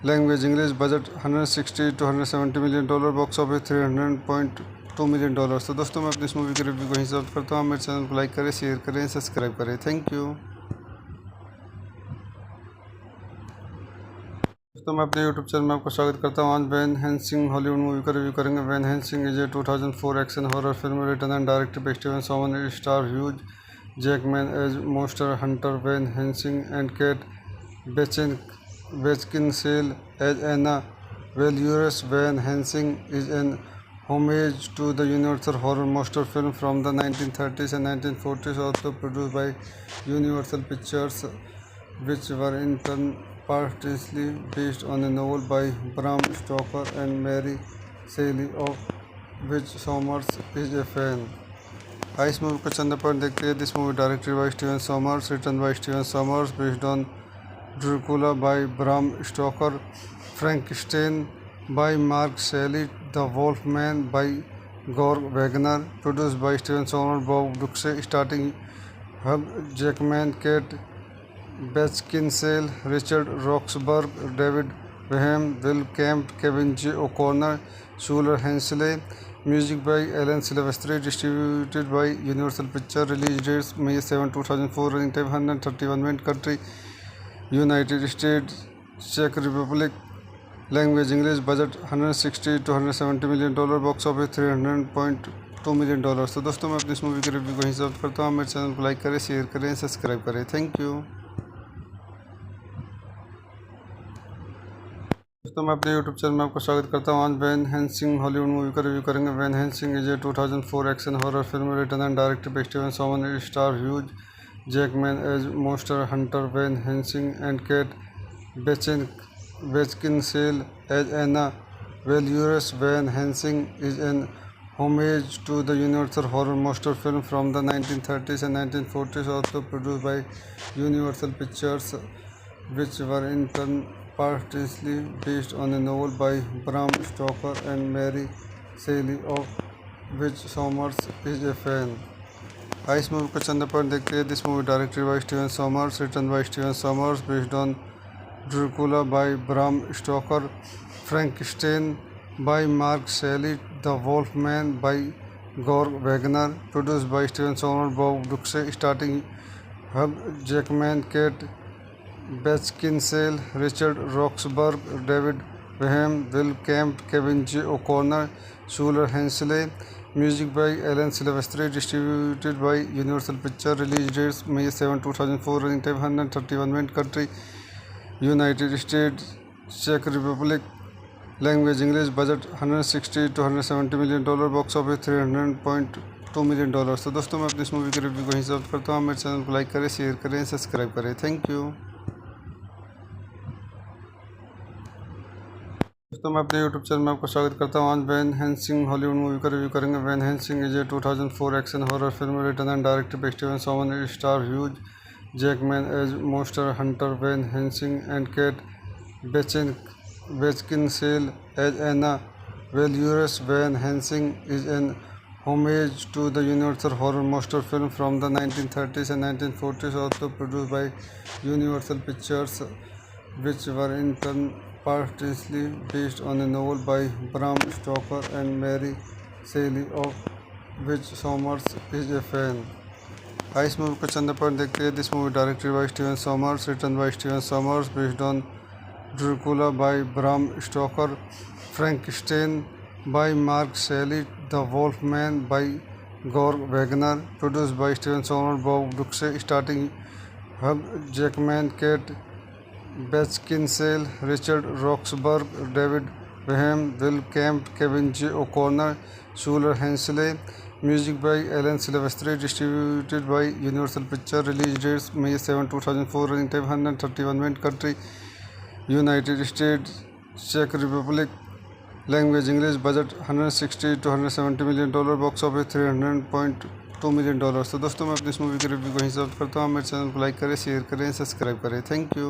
Language English. Budget 160 to 170 million dollar. Box office 300.2 million dollars. तो दोस्तों मैं अपनी इस movie के review को यहीं समाप्त करता हूँ। मेरे चैनल को लाइक करें, शेयर करें, सब्सक्राइब करें। Thank you. दोस्तों मैं अपने यूट्यूब चैनल में आपका स्वागत करता हूँ। आज वैन हेल्सिंग हॉलीवुड मूवी का रिव्यू करेंगे। Van Helsing is a 2004 action horror film written and directed by Steven Somer, star Hugh Jackman as monster hunter Van Helsing and Kate Beckinsale as Anna Valorous. Van Helsing is an homage to the Universal horror monster film from the 1930s and 1940s, also produced by Universal Pictures, which were in turn partly based on a novel by Bram Stoker and Mary Shelley, of which Sommers is a fan. इस movie को चंद point देखते हैं। This movie directed by Steven Sommers, written by Steven Sommers, based on Dracula by Bram Stoker, Frankenstein by Mark Shelley, The Wolfman by Gore Wagner, produced by Steven Sommers, Bob Duxe, starting Hugh Jackman, Kate Beckinsale, Richard Roxburgh, David Boehm, Will Kemp, Kevin J. O'Connor, Shuler Hensley. Music by Alan Silvestri, distributed by Universal Pictures. Release dates May 7, 2004. Running time 131 minutes. Country United States, Czech Republic. Language English. Budget 160 to 170 million dollar. Box office 300.2 million dollars. तो दोस्तों मैं अपनी इस movie के review को यहीं समाप्त करता हूँ। मेरे चैनल को लाइक करें, शेयर करें, सब्सक्राइब करें। Thank you. दोस्तों मैं अपने यूट्यूब चैनल में आपका स्वागत करता हूँ। आज वैन हेल्सिंग हॉलीवुड मूवी का रिव्यू करेंगे। Van Helsing is a 2004 action horror film written and directed by Steven Somer, star Hugh Jackman as monster hunter Van Helsing and Kate Beckinsale as Anna Valorous. Van Helsing is an homage to the Universal horror monster film from the 1930s and 1940s, also produced by Universal Pictures, which were in turn partly based on a novel by Bram Stoker and Mary Shelley, of which Sommers is a fan. इस movie को चंद point देखते हैं। This movie directed by Steven Sommers, written by Steven Sommers, based on Dracula by Bram Stoker, Frankenstein by Mark Shelley, The Wolfman by Gore Wagner, produced by Steven Sommers, Bob Duxe, starting Hugh Jackman, Kate Beckinsale, Richard Roxburgh, David Boehm, Will Kemp, Kevin J. O'Connor, Shuler Hensley. Music by Alan Silvestri, distributed by Universal Pictures. Release dates May 7, 2004. Running time 131 minutes. Country United States, Czech Republic. Language English. Budget 160 to 170 million dollar. Box office 300.2 million dollars. तो दोस्तों मैं अपनी इस movie के review को यहीं समाप्त करता हूँ। मेरे चैनल को लाइक करें, शेयर करें, सब्सक्राइब करें। Thank you. दोस्तों मैं अपने यूट्यूब चैनल में आपका स्वागत करता हूँ। आज वैन हेल्सिंग हॉलीवुड मूवी का रिव्यू करेंगे। Van Helsing is a 2004 action horror film written and directed by Steven Somer, star Hugh Jackman as monster hunter Van Helsing and Kate Beckinsale as Anna Valorous. Van Helsing is an homage to the Universal horror monster film from the 1930s and 1940s, also produced by Universal Pictures, which were in turn partly based on a novel by Bram Stoker and Mary Shelley, of which Sommers is a fan. इस movie को चंद point देखते हैं। This movie directed by Steven Sommers, written by Steven Sommers, based on Dracula by Bram Stoker, Frankenstein by Mark Shelley, The Wolfman by Gore Wagner, produced by Steven Sommers, Bob Duxe, starting Hugh Jackman, Kate Beckinsale, Richard Roxburgh, David Boehm, Will Kemp, Kevin J. O'Connor, Shuler Hensley. Music by Alan Silvestri, distributed by Universal Pictures. Release dates May 7, 2004. Running time 131 minutes. Country United States, Czech Republic. Language English. Budget 160 to 170 million dollar. Box office 300.2 million dollars. तो दोस्तों मैं अपनी इस movie के review को यहीं समाप्त करता हूँ। मेरे चैनल को लाइक करें, शेयर करें, सब्सक्राइब करें। Thank you.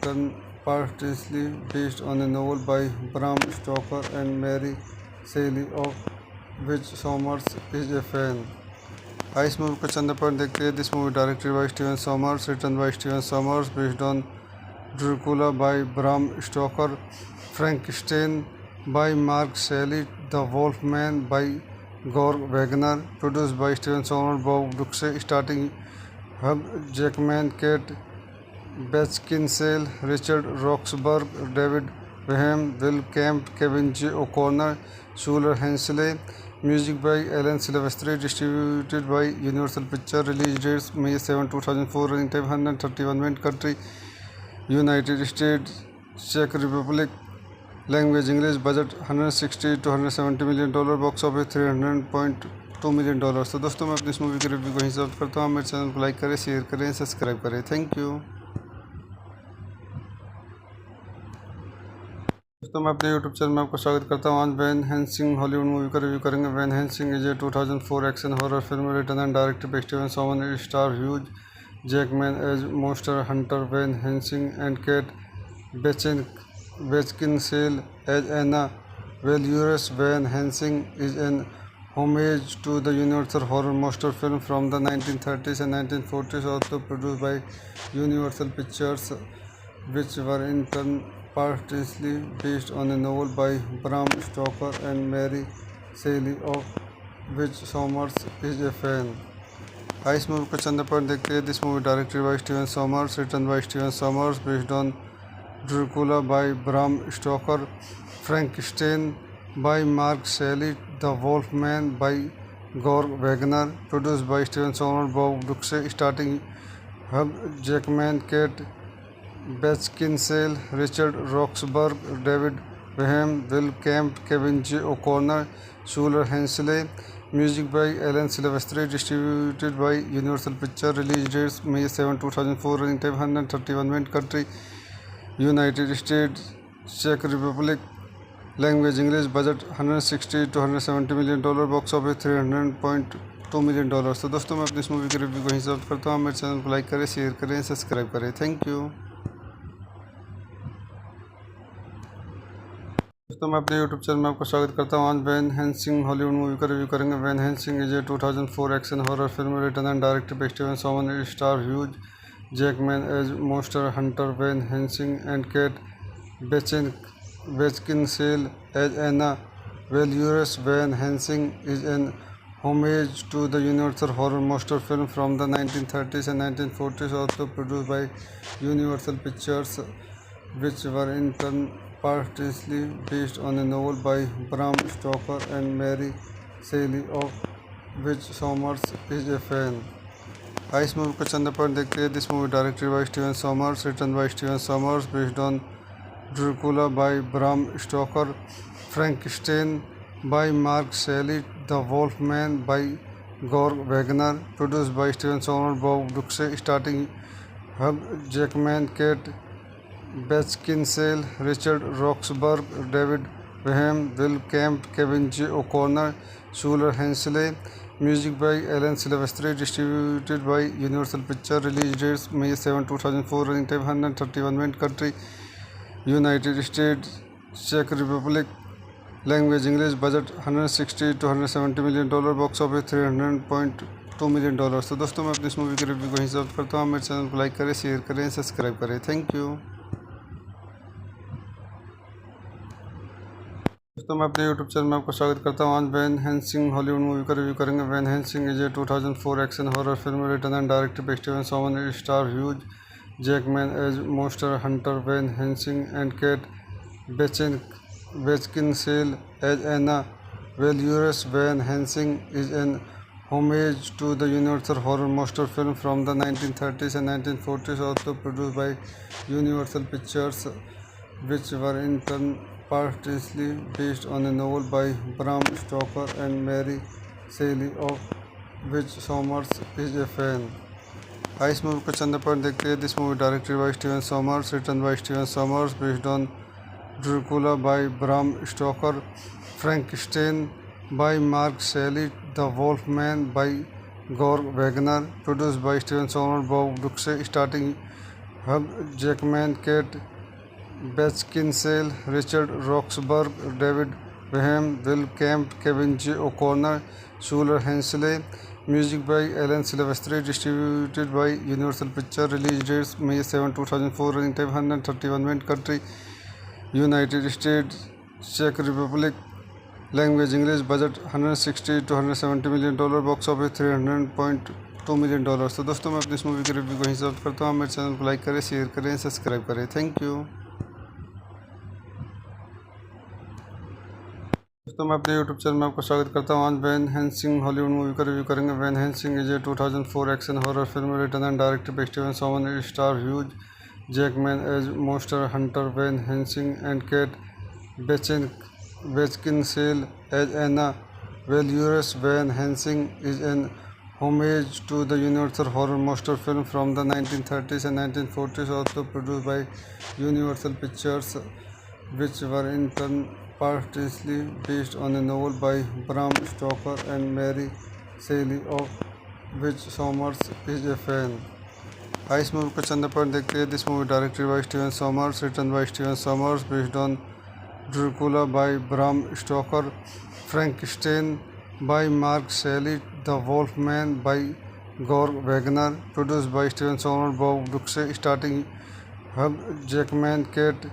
partly based on a novel by Bram Stoker and Mary Shelley, of which Sommers is a fan. इस मूवी का चंद पॉइंट देखते हैं. This movie directed by Steven Sommers, written by Steven Sommers, based on Dracula by Bram Stoker, Frankenstein by Mark Shelley, The Wolfman by Georg Wagner, produced by Steven Sommers, Bob Brooks, starting Hugh Jackman, Kate Beckinsale, Richard Roxburgh, David Graham, Will Kemp, Kevin J. O'Connor, Schuler Hensley. Music by Alan Silvestri, distributed by Universal Pictures. Release dates May 7, 2004. Running time 131 minutes. Country United States, Czech Republic. Language English. Budget 160 to 170 million dollar. Box office 300.2 million dollars. तो दोस्तों मैं अपनी इस movie के review को यहीं समाप्त करता हूँ. मेरे चैनल को लाइक करें, शेयर करें, सब्सक्राइब करें. Thank you. दोस्तों मैं अपने यूट्यूब चैनल में आपका स्वागत करता हूँ. आज वैन हेल्सिंग हॉलीवुड मूवी का रिव्यू करेंगे. Van Helsing is a 2004 action horror film written and directed by Steven Sommers. Star Hugh Jackman as monster hunter Van Helsing and Kate Beckinsale as Anna वेल्यूरस. Van Helsing is an homage to the Universal horror monster film from the 1930s and 1940s, also produced by Universal Pictures. which were in turn partly based on a novel by Bram Stoker and Mary Shelley, of which Sommers is a fan. इस movie का चंद point देखते हैं. This movie directed by Steven Sommers, written by Steven Sommers, based on Dracula by Bram Stoker, Frankenstein by Mark Shelley, The Wolfman by Georg Wagner, produced by Steven Sommers, Bob Brooks, starring Hugh Jackman, Kate Beckinsale, Richard Roxburgh, David Beckham, Will Kemp, Kevin J. O'Connor, Shuler Hensley. Music by Alan Silvestri, distributed by Universal Pictures. Release dates May 7, 2004. Running time 131 minutes. Country United States, Czech Republic. Language English. Budget 160 to 170 million dollar. Box office 300.2 million dollars. तो दोस्तों मैं अपनी इस movie के review को यहीं समाप्त करता हूँ. मेरे चैनल को लाइक करें, शेयर करें, सब्सक्राइब करें. Thank you. दोस्तों मैं अपने यूट्यूब चैनल में आपको स्वागत करता हूँ. आज वैन हेल्सिंग हॉलीवुड मूवी का रिव्यू करेंगे. Van Helsing is a 2004 action horror film written and directed by Steven Sommers. Star Hugh Jackman as monster hunter Van Helsing and Kate Beckinsale as Anna वेल्यूरस. Van Helsing is an homage to the Universal horror monster film from the 1930s and 1940s, also produced by Universal Pictures, which were in turn partly based on a novel by Bram Stoker and Mary Shelley, of which Sommers is a fan. इस movie का चंद point देखते हैं. This movie directed by Steven Sommers, written by Steven Sommers, based on Dracula by Bram Stoker, Frankenstein by Mark Shelley, The Wolfman by Georg Wagner, produced by Steven Sommers, Bob Brooks, starring Hugh Jackman, Kate Beckinsale, Richard Roxburgh, David Beckham, Will Kemp, Kevin J. O'Connor, Shuler Hensley. Music by Alan Silvestri, distributed by Universal Pictures. Release dates May 7, 2004. Running time 131 minutes. Country United States, Czech Republic. Language English. Budget 160 to 170 million dollar. Box office 300.2 million dollars. तो दोस्तों मैं अपनी इस movie के review को यहीं समाप्त करता हूँ. मेरे चैनल को लाइक करें, शेयर करें, सब्सक्राइब करें. Thank you. दोस्तों मैं अपने यूट्यूब चैनल में आपको स्वागत करता हूँ. आज वैन हेल्सिंग हॉलीवुड मूवी का रिव्यू करेंगे. Van Helsing is a 2004 action horror film written and directed by Steven Sommers. Star Hugh Jackman as monster hunter Van Helsing and Kate Beckinsale as Anna Valurus. Van Helsing is an homage to the Universal horror monster film from the 1930s and 1940s, also produced by Universal Pictures, which were in turn partly based on a novel by Bram Stoker and Mary Shelley, of which Sommers is a fan. इस movie का चंद point देखते हैं. This movie directed by Steven Sommers, written by Steven Sommers, based on Dracula by Bram Stoker, Frankenstein by Mark Shelley, The Wolfman by Georg Wagner, produced by Steven Sommers, Bob Brooks, starring Hugh Jackman, Kate Beckinsale, Richard Roxburgh, David Beckham, Will Kemp, Kevin J. O'Connor, Shuler Hensley. Music by Alan Silvestri, distributed by Universal Pictures. Release dates May 7, 2004. Running time 131 minutes. Country United States, Czech Republic. Language English. Budget 160 to 170 million dollar. Box office 300.2 million dollars. तो दोस्तों मैं अपनी इस movie के review को यहीं समाप्त करता हूँ. मेरे चैनल को लाइक करें, शेयर करें, सब्सक्राइब करें. Thank you. दोस्तों मैं अपने यूट्यूब चैनल में आपको स्वागत करता हूँ. आज वैन हेल्सिंग हॉलीवुड मूवी का रिव्यू करेंगे. Van Helsing is a 2004 action horror film written and directed by Steven Sommers. Star Hugh Jackman as monster hunter Van Helsing and Kate Beckinsale as Anna Valurus. Van Helsing is an homage to the Universal horror monster film from the 1930s and 1940s, also produced by Universal Pictures, which were in turn partly based on a novel by Bram Stoker and Mary Shelley, of which Sommers is a fan. इस movie का चंद point देखते हैं. This movie directed by Steven Sommers, written by Steven Sommers, based on Dracula by Bram Stoker, Frankenstein by Mark Shelley, The Wolfman by Georg Wagner, produced by Steven Sommers, Bob Brooks, starring Hugh Jackman, Kate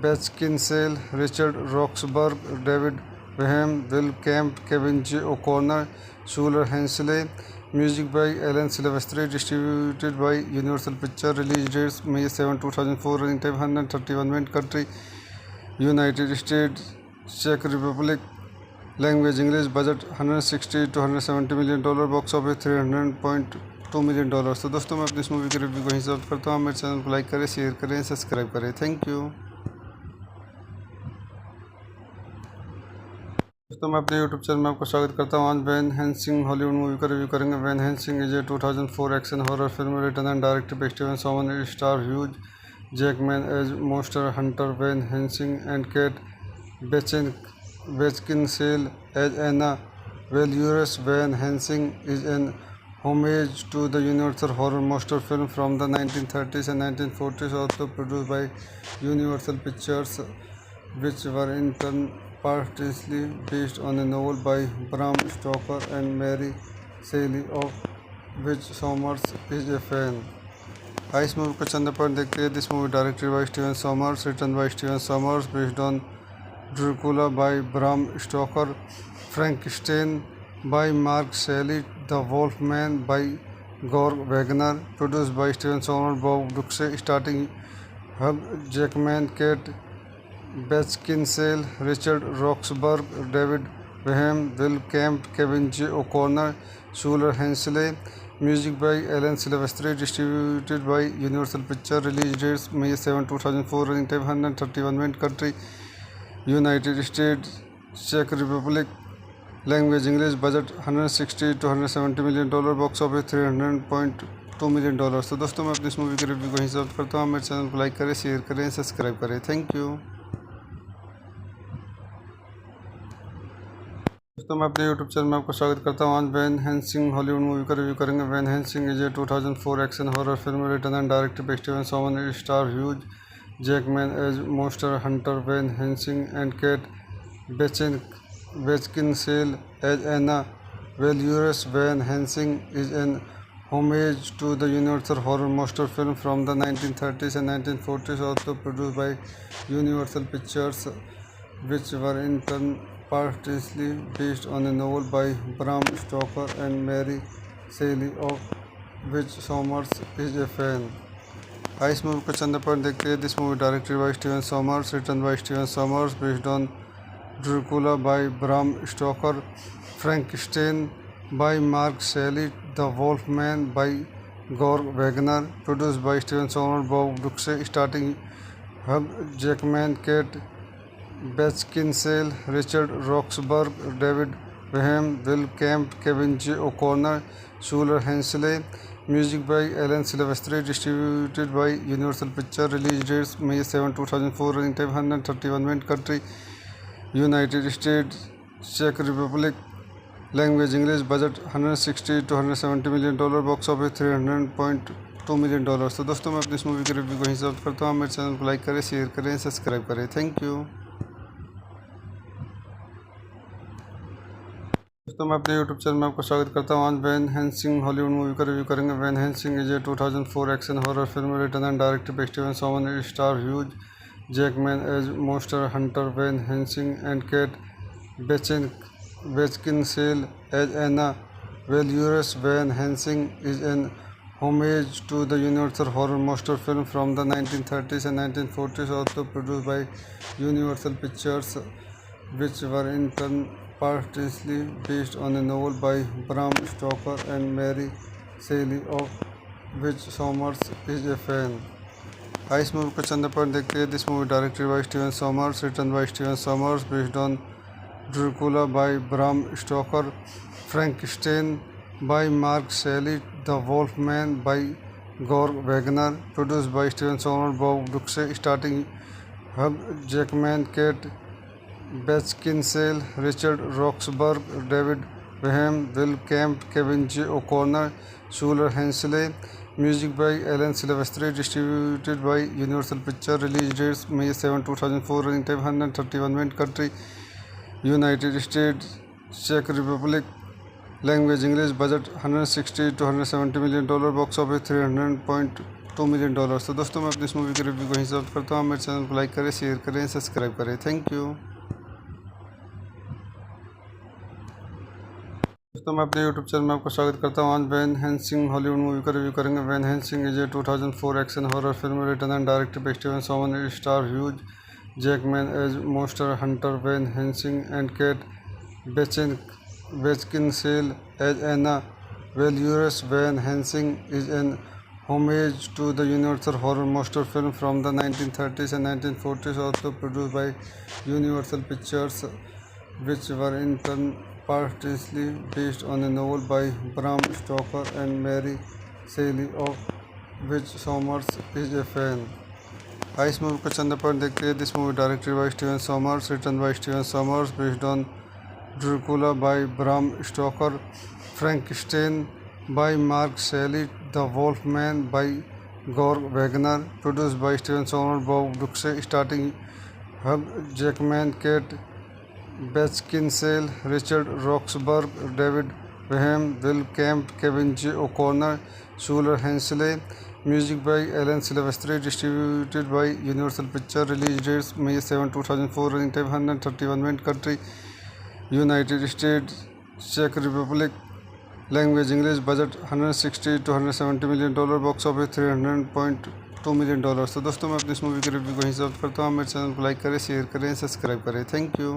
Beckinsale, Richard Roxburgh, David Graham, Will Camp, Kevin J. O'Connor, Schuler Hensley. Music by Alan Silvestri, distributed by Universal Pictures. Release dates May 7, 2004. Running time 131 minutes. Country United States, Czech Republic. Language English. Budget 160 to 170 million dollar. Box office 300.2 million dollars. तो दोस्तों मैं अपनी इस movie की review को यहीं समाप्त करता हूँ। मेरे चैनल को लाइक करें, शेयर करें, सब्सक्राइब करें। Thank you. दोस्तों मैं अपने यूट्यूब चैनल में आपको स्वागत करता हूँ। आज वैन हेल्सिंग हॉलीवुड मूवी का रिव्यू करेंगे। Van Helsing is a 2004 action horror film written and directed by Steven Soman. Star Hugh Jackman as monster hunter Van Helsing and Kate Beckinsale as Anna वेल्यूरस। Van Helsing is an homage to the universal horror monster film from the 1930s and 1940s, also produced by Universal Pictures, which were in turn partly based on a novel by Bram Stoker and Mary Shelley, of which Sommers is a fan. इस movie को चंद point देखते हैं। This movie directed by Steven Sommers, written by Steven Sommers, based on Dracula by Bram Stoker, Frankenstein by Mark Shelley, The Wolfman by Georg Wagner, produced by Steven Sommers, Bob Brooks, starting Hugh Jackman, Kate Beckinsale, Richard Roxburgh, David Graham, Will Camp, Kevin J. O'Connor, Schuler Hensley. Music by Alan Silvestri, distributed by Universal Pictures. Release dates May 7, 2004. Running time 131 minutes. Country United States, Czech Republic. Language English. Budget 160 to 170 million dollar. Box office 300.2 million dollars. तो दोस्तों मैं अपनी इस movie की review को यहीं समाप्त करता हूँ। मेरे चैनल को लाइक करें, शेयर करें, सब्सक्राइब करें। Thank you. दोस्तों मैं अपने यूट्यूब चैनल में आपको स्वागत करता हूँ। आज वैन हेल्सिंग हॉलीवुड मूवी का रिव्यू करेंगे। Van Helsing is a 2004 action horror film written and directed by Steven Soman. Star Hugh Jackman as monster hunter Van Helsing and Kate Beckinsale as Anna Valurus. Van Helsing is an homage to the universal horror monster film from the 1930s and 1940s, also produced by Universal Pictures, which were in turn partly based on a novel by Bram Stoker and Mary Shelley, of which Sommers is a fan. इस movie को चंद point देखते हैं। This movie directed by Steven Sommers, written by Steven Sommers, based on Dracula by Bram Stoker, Frankenstein by Mark Shelley, The Wolfman by Georg Wagner, produced by Steven Sommers, Bob Brooks, starring Hugh Jackman, Kate Beckinsale, Richard Roxburgh, David Graham, Will Camp, Kevin J. O'Connor, Schuler Hensley. Music by Alan Silvestri, distributed by Universal Pictures. Release dates May 7, 2004. Running time 131 minutes. Country United States, Czech Republic. Language English. Budget 160 to 170 million dollar. Box office 300.2 million dollars. तो दोस्तों मैं अपनी इस movie की review को यहीं समाप्त करता हूँ। मेरे चैनल को लाइक करें, शेयर करें, सब्सक्राइब करें। Thank you. दोस्तों मैं अपने यूट्यूब चैनल में आपको स्वागत करता हूँ। आज वैन हेल्सिंग हॉलीवुड मूवी का रिव्यू करेंगे। Van Helsing is a 2004 action horror film written and directed by Steven Soman. Star Hugh Jackman as monster hunter Van Helsing and Kate Beckinsale as Anna Valurus. Van Helsing is an homage to the universal horror monster film from the 1930s and 1940s, also produced by Universal Pictures, which were in turn partly based on a novel by Bram Stoker and Mary Shelley, of which Sommers is a fan. इस movie को चंद point देखते हैं। This movie directed by Steven Sommers, written by Steven Sommers, based on Dracula by Bram Stoker, Frankenstein by Mark Shelley, The Wolfman by Georg Wagner, produced by Steven Sommers, Bob Brooks, starring Hugh Jackman, Kate Beckinsale, Richard Roxburgh, David Graham, Will Camp, Kevin J. O'Connor, Schuler Hensley. Music by Alan Silvestri, distributed by Universal Pictures. Release dates May 7, 2004. Running time 131 minutes. Country United States, Czech Republic. Language English. Budget 160 to 170 million dollar. Box office 300.2 $2 million। तो दोस्तों मैं अपनी इस movie के review को यहीं समाप्त करता हूँ। मेरे चैनल को लाइक करें, शेयर करें, सब्सक्राइब करें। Thank you. दोस्तों मैं अपने यूट्यूब चैनल में आपका स्वागत करता हूँ। आज वैन हेल्सिंग हॉलीवुड मूवी का रिव्यू करेंगे। Van Helsing is a 2004 action horror film written and directed by Steven Soman. It star Hugh Jackman as monster hunter Van Helsing and Kate Beckinsale as Anna Valerius. Van Helsing is an homage to the Universal horror monster film from the 1930s and 1940s, also produced by Universal Pictures, which were in turn partly based on a novel by Bram Stoker and Mary Shelley, of which Sommers is a fan. इस movie को चंद point देखते हैं। This movie directed by Steven Sommers, written by Steven Sommers, based on Dracula by Bram Stoker, Frankenstein by Mark Shelley, the वोल्फमैन by Gore Wagner, produced by Steven Sommers, Bob Brooks, starting Hugh Jackman, Kate Beckinsale, Richard Roxburgh, David Wenham, Will Kemp, Kevin J O'Connor, Shuler Hensley. Music by Alan Silvestri, distributed by Universal Pictures. Release dates May 7, 2004. Running time 131 minutes. Country United States, Czech Republic. Language English. Budget $160 to $170 million. Box office $300.2 million। तो दोस्तों मैं अपनी इस movie के review को यहीं समाप्त करता हूँ। मेरे चैनल को लाइक करें, शेयर करें, सब्सक्राइब करें। Thank you.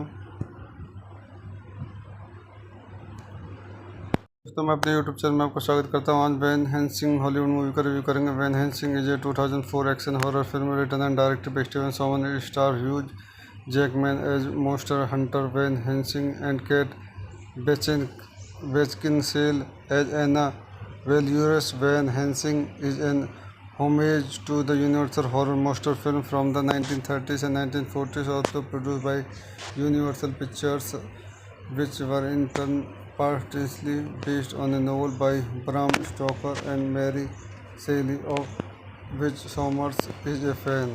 दोस्तों मैं अपने यूट्यूब चैनल में आपका स्वागत करता हूँ। आज वैन हेल्सिंग हॉलीवुड मूवी का रिव्यू करेंगे। Van Helsing is a 2004 action horror film written and directed by Steven Soman. It star Hugh Jackman as monster hunter Van Helsing and Kate Beckinsale as Anna Valerius. Van Helsing is an homage to the Universal horror monster film from the 1930s and 1940s, also produced by Universal Pictures, which were in turn partly based on a novel by Bram Stoker and Mary Shelley, of which Sommers is a fan.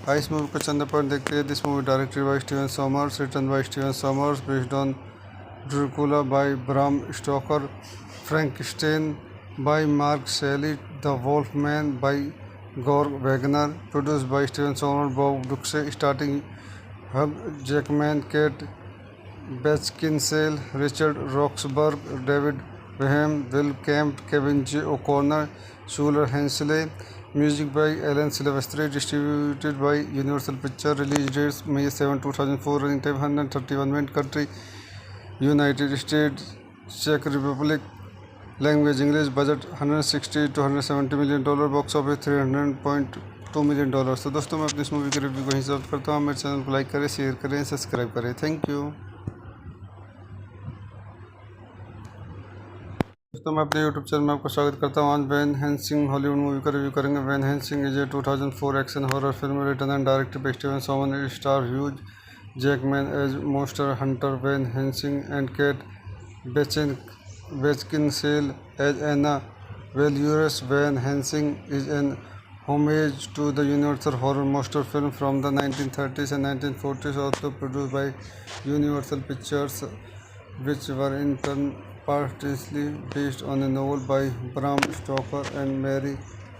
इस movie को चंद point देखते हैं। This movie directed by Steven Sommers, written by Steven Sommers, based on Dracula by Bram Stoker, Frankenstein by Mark Shelley, the वोल्फमैन by Gore Wagner, produced by Steven Sommers, Bob Brooks, starting Hugh Jackman, Kate Beckinsale, Richard Roxburgh, David Wenham, Will Kemp, Kevin J O'Connor, Shuler Hensley. Music by Alan Silvestri, distributed by Universal Pictures. Release dates May 7, 2004. Running time 131 minutes. Country United States, Czech Republic. Language English. Budget $160 to $170 million. Box office $300.2 million। तो दोस्तों मैं अपनी इस movie के review को यहीं समाप्त करता हूँ। मेरे चैनल को लाइक करें, शेयर करें, सब्सक्राइब करें। Thank you. दोस्तों मैं अपने यूट्यूब चैनल में आपका स्वागत करता हूँ। आज वैन हेल्सिंग हॉलीवुड मूवी का रिव्यू करेंगे। Van Helsing is a 2004 action horror film written and directed by Steven Soman. It star Hugh Jackman as monster hunter Van Helsing and Kate Beckinsale as Anna Valerius. Van Helsing is an homage to the Universal horror monster film from the 1930s and 1940s, also produced by Universal Pictures, which were in turn partly based on a novel by Bram Stoker and Mary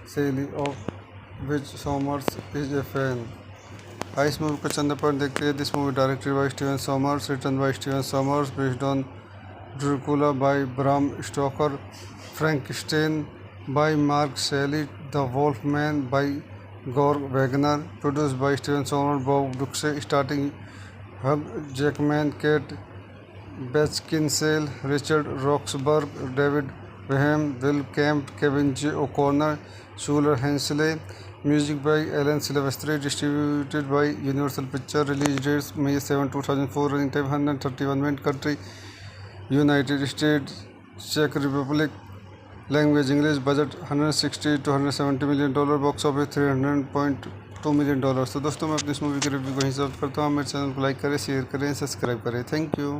Shelley, of which Sommers is a fan. इस movie को चंद point देखते हैं। This movie directed by Steven Sommers, written by Steven Sommers, based on Dracula by Bram Stoker, Frankenstein by Mark Shelley, the वोल्फमैन by Gore Wagner, produced by Steven Sommers, Bob Brooks, starting Hugh Jackman, Kate Beckinsale, Richard Roxburgh, David Wenham, Will Kemp, Kevin J O'Connor, Shuler Hensley. Music by Alan Silvestri, distributed by Universal Pictures. Release dates May 7, 2004. Running time 131 minutes. Country United States, Czech Republic. Language English. Budget $160 to $170 million. Box office $300.2 million। तो दोस्तों मैं अपनी इस movie के review को यहीं समाप्त करता हूँ। मेरे चैनल को लाइक करें, शेयर करें, सब्सक्राइब करें। Thank you.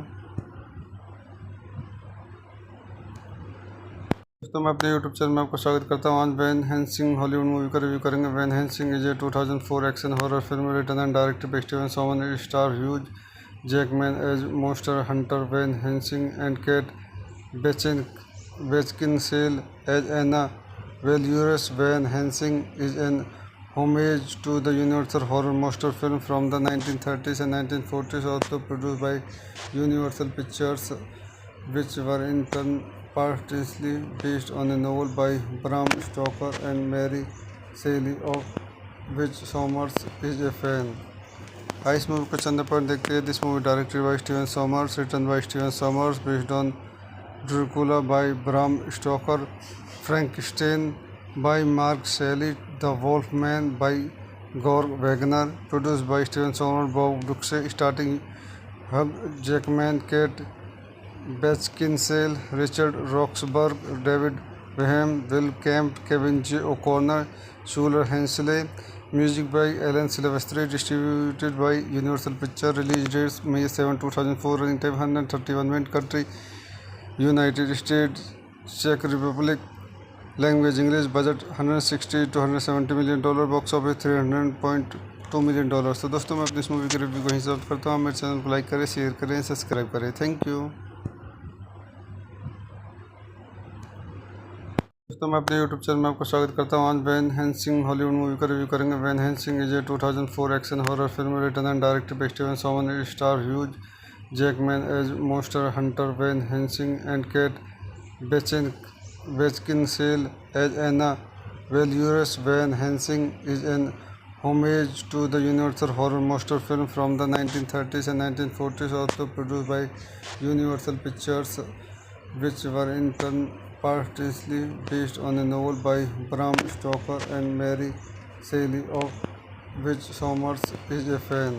दोस्तों मैं अपने यूट्यूब चैनल में आपका स्वागत करता हूँ। आज वैन हेल्सिंग हॉलीवुड मूवी का रिव्यू करेंगे। Van Helsing is a 2004 action horror film written and directed by Steven Soman. It star Hugh Jackman as monster hunter Van Helsing and Kate Beckinsale as Anna Valorous Van Helsing is an homage to the Universal horror monster film from the 1930s and 1940s, also produced by Universal Pictures, which were in turn partly based on a novel by Bram Stoker and Mary Shelley, of which Sommers is a fan. इस movie को चंद point देखते हैं. This movie directed by Steven Sommers, written by Steven Sommers, based on Dracula by Bram Stoker, Frankenstein by Mark Shelley, The Wolfman by Georg Wagner, produced by Steven Sommers, Bob Brooks, starring Hugh Jackman, Kate Beckinsale, Richard Roxburgh, David Boehm, Will Kemp, Kevin J. O'Connor, Shuler Hensley. Music by Alan Silvestri, distributed by Universal Pictures. Release dates May 7, 2004. Running time 131 minutes. Country United States, Czech Republic. Language English. Budget 160 to 170 million dollar. Box office 300.2 million dollars. तो दोस्तों मैं अपनी इस movie के review को यहीं समाप्त करता हूँ. मेरे चैनल को लाइक करें, शेयर करें, सब्सक्राइब करें. Thank you. दोस्तों मैं अपने यूट्यूब चैनल में आपका स्वागत करता हूँ. आज वैन हेल्सिंग हॉलीवुड मूवी का रिव्यू करेंगे. Van Helsing is a 2004 action horror film written and directed by Steven Sommers. Star Hugh Jackman as monster hunter Van Helsing and Kate Beckinsale as Anna. Valorous Van Helsing is an homage to the Universal horror monster film from the 1930s and 1940s, also produced by Universal Pictures, which were in turn partly based on a novel by Bram Stoker and Mary Shelley, of which Sommers is a fan.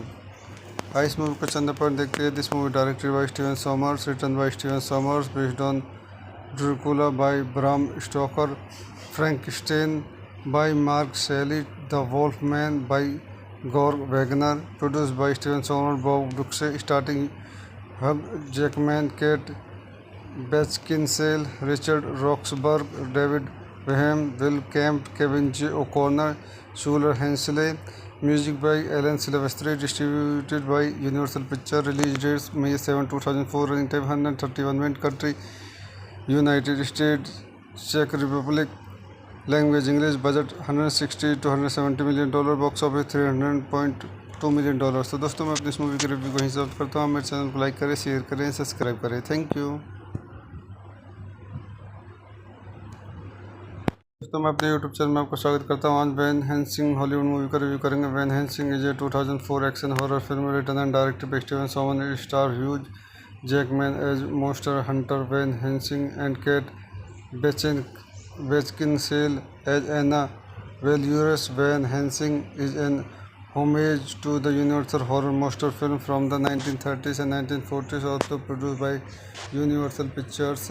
इस movie को चंद point देखते हैं. This movie directed by Steven Sommers, written by Steven Sommers, based on Dracula by Bram Stoker, Frankenstein by Mark Shelley, The Wolfman by Georg Wagner, produced by Steven Sommers, Bob Brooks, starring Hugh Jackman, Kate Beckinsale, Richard Roxburgh, David Boehm, Will Kemp, Kevin J. O'Connor, Shuler Hensley. Music by Alan Silvestri, distributed by Universal Pictures. Release dates May 7, 2004. Running time 131 minutes. Country United States, Czech Republic. Language English. Budget 160 to 170 million dollar. Box office 300.2 million dollars. तो दोस्तों मैं अपनी इस movie के review को यहीं समाप्त करता हूँ. मेरे चैनल को लाइक करें, शेयर करें, सब्सक्राइब करें. Thank you. दोस्तों मैं अपने यूट्यूब चैनल में आपका स्वागत करता हूँ. आज वैन हेल्सिंग हॉलीवुड मूवी का रिव्यू करेंगे. Van Helsing is a 2004 action horror film written and directed by Steven Sommers. Star Hugh Jackman as monster hunter Van Helsing and Kate Beckinsale as Anna. Valorous Van Helsing is an homage to the Universal horror monster film from the 1930s and 1940s, also produced by Universal Pictures,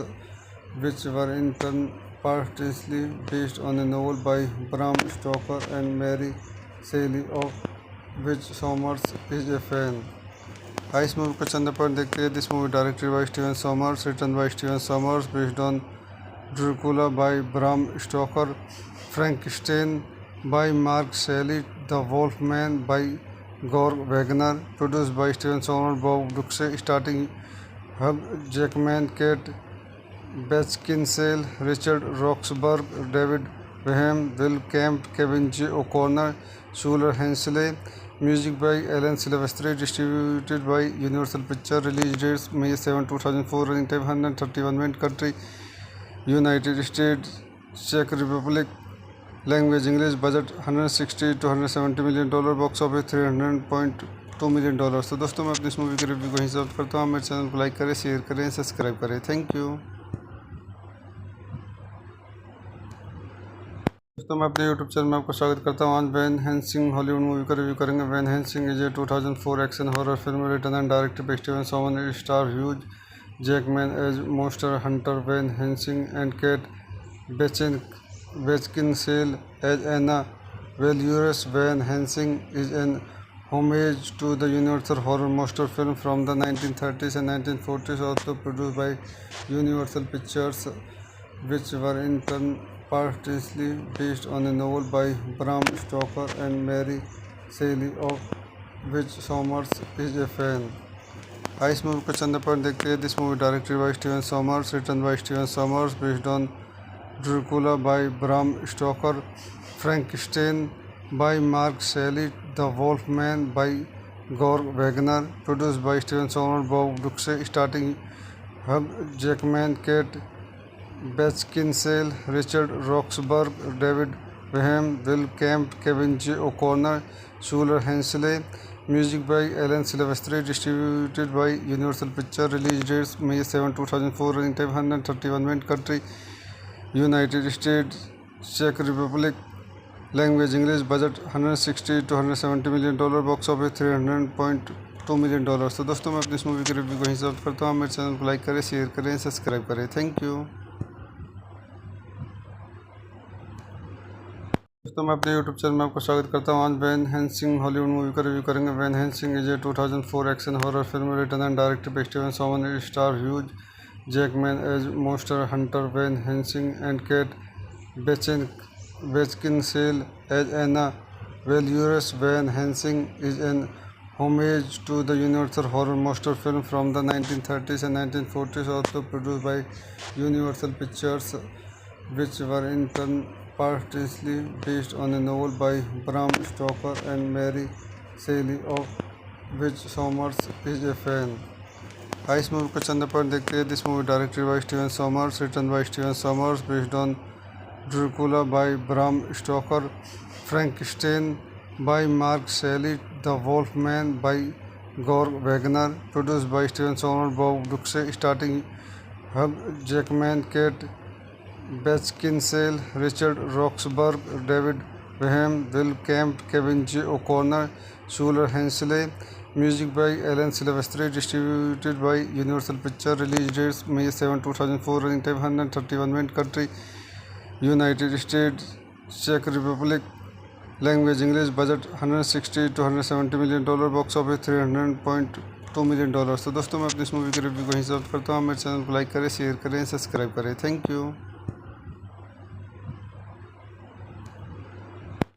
which were in turn partly based on a novel by Bram Stoker and Mary Shelley, of which Sommers is a fan. इस movie को चंद point देखते हैं. This movie directed by Steven Sommers, written by Steven Sommers, based on Dracula by Bram Stoker, Frankenstein by Mark Shelley, The Wolfman by Georg Wagner, produced by Steven Sommers, Bob Brooks, starring Hugh Jackman, Kate Beckinsale, Richard Roxburgh, David Boehm, Will Kemp, Kevin J. O'Connor, Shuler Hensley. Music by Alan Silvestri, distributed by Universal Pictures. Release dates May 7, 2004. Running time 131 minutes. Country United States, Czech Republic. Language English. Budget 160 to 170 million dollar. Box office 300.2 million dollars. तो दोस्तों मैं अपनी इस movie के review को यहीं समाप्त करता हूँ. मेरे चैनल को लाइक करें, शेयर करें, सब्सक्राइब करें. Thank you. दोस्तों मैं अपने यूट्यूब चैनल में आपका स्वागत करता हूँ. आज वैन हेल्सिंग हॉलीवुड मूवी का रिव्यू करेंगे. Van Helsing is a 2004 action horror film written and directed by Steven Sommers. Star Hugh Jackman as monster hunter Van Helsing and Kate Beckinsale as Anna. Valorous Van Helsing is an homage to the Universal horror monster film from the 1930s and 1940s, also produced by Universal Pictures, which were in turn partly based on a novel by Bram Stoker and Mary Shelley, of which Sommers is a fan. इस movie को चंद point देखते हैं. This movie directed by Steven Sommers, written by Steven Sommers, based on Dracula by Bram Stoker, Frankenstein by Mark Shelley, The Wolfman by Gore Wagner, produced by Steven Sommers, Bob Duxey, starting Hugh Jackman, Kate Beckinsale, Richard Roxburgh, David Weham, Will Kemp, Kevin J. O'Connor, Shuler Hensley. Music by Alan Silvestri, distributed by Universal Pictures. Release dates May 7, 2004. Running time 131 minutes. Country United States, Czech Republic. Language English. Budget 160 to 170 million dollar. Box office 300.2 million dollars. तो दोस्तों मैं अपनी इस movie की review को यहीं समाप्त करता हूँ। मेरे चैनल को लाइक करें, शेयर करें, सब्सक्राइब करें। Thank you. दोस्तों मैं अपने यूट्यूब चैनल में आपको स्वागत करता हूँ। आज वैन हेल्सिंग हॉलीवुड मूवी का रिव्यू करेंगे। Van Helsing is a 2004 action horror film written and directed by Steven Sommers, star Hugh Jackman as monster hunter Van Helsing and Kate Beckinsale as Anna वेल्यूरस। Van Helsing is an homage to the Universal horror monster film from the 1930s and 1940s, also produced by Universal Pictures, which were in turn partly based on a novel by Bram Stoker and Mary Shelley, of which Sommers is a fan. इस movie को चंद point देखते हैं। This movie directed by Steven Sommers, written by Steven Sommers, based on Dracula by Bram Stoker, Frankenstein by Mark Shelley, The Wolfman by Gore Wagner, produced by Steven Sommers, Bob Duxey, starring Hugh Jackman, Kate Beckinsale, Richard Roxburgh, David Weham, Will Kemp, Kevin J. O'Connor, Shuler Hensley. Music by Alan Silvestri, distributed by Universal Pictures. Release dates May 7, 2004. Running time 131 minutes. Country United States, Czech Republic. Language English. Budget 160 to 170 million dollar. Box office 300.2 million dollars. तो दोस्तों मैं अपनी इस movie की review को यहीं समाप्त करता हूँ। मेरे चैनल को लाइक करें, शेयर करें, सब्सक्राइब करें। Thank you.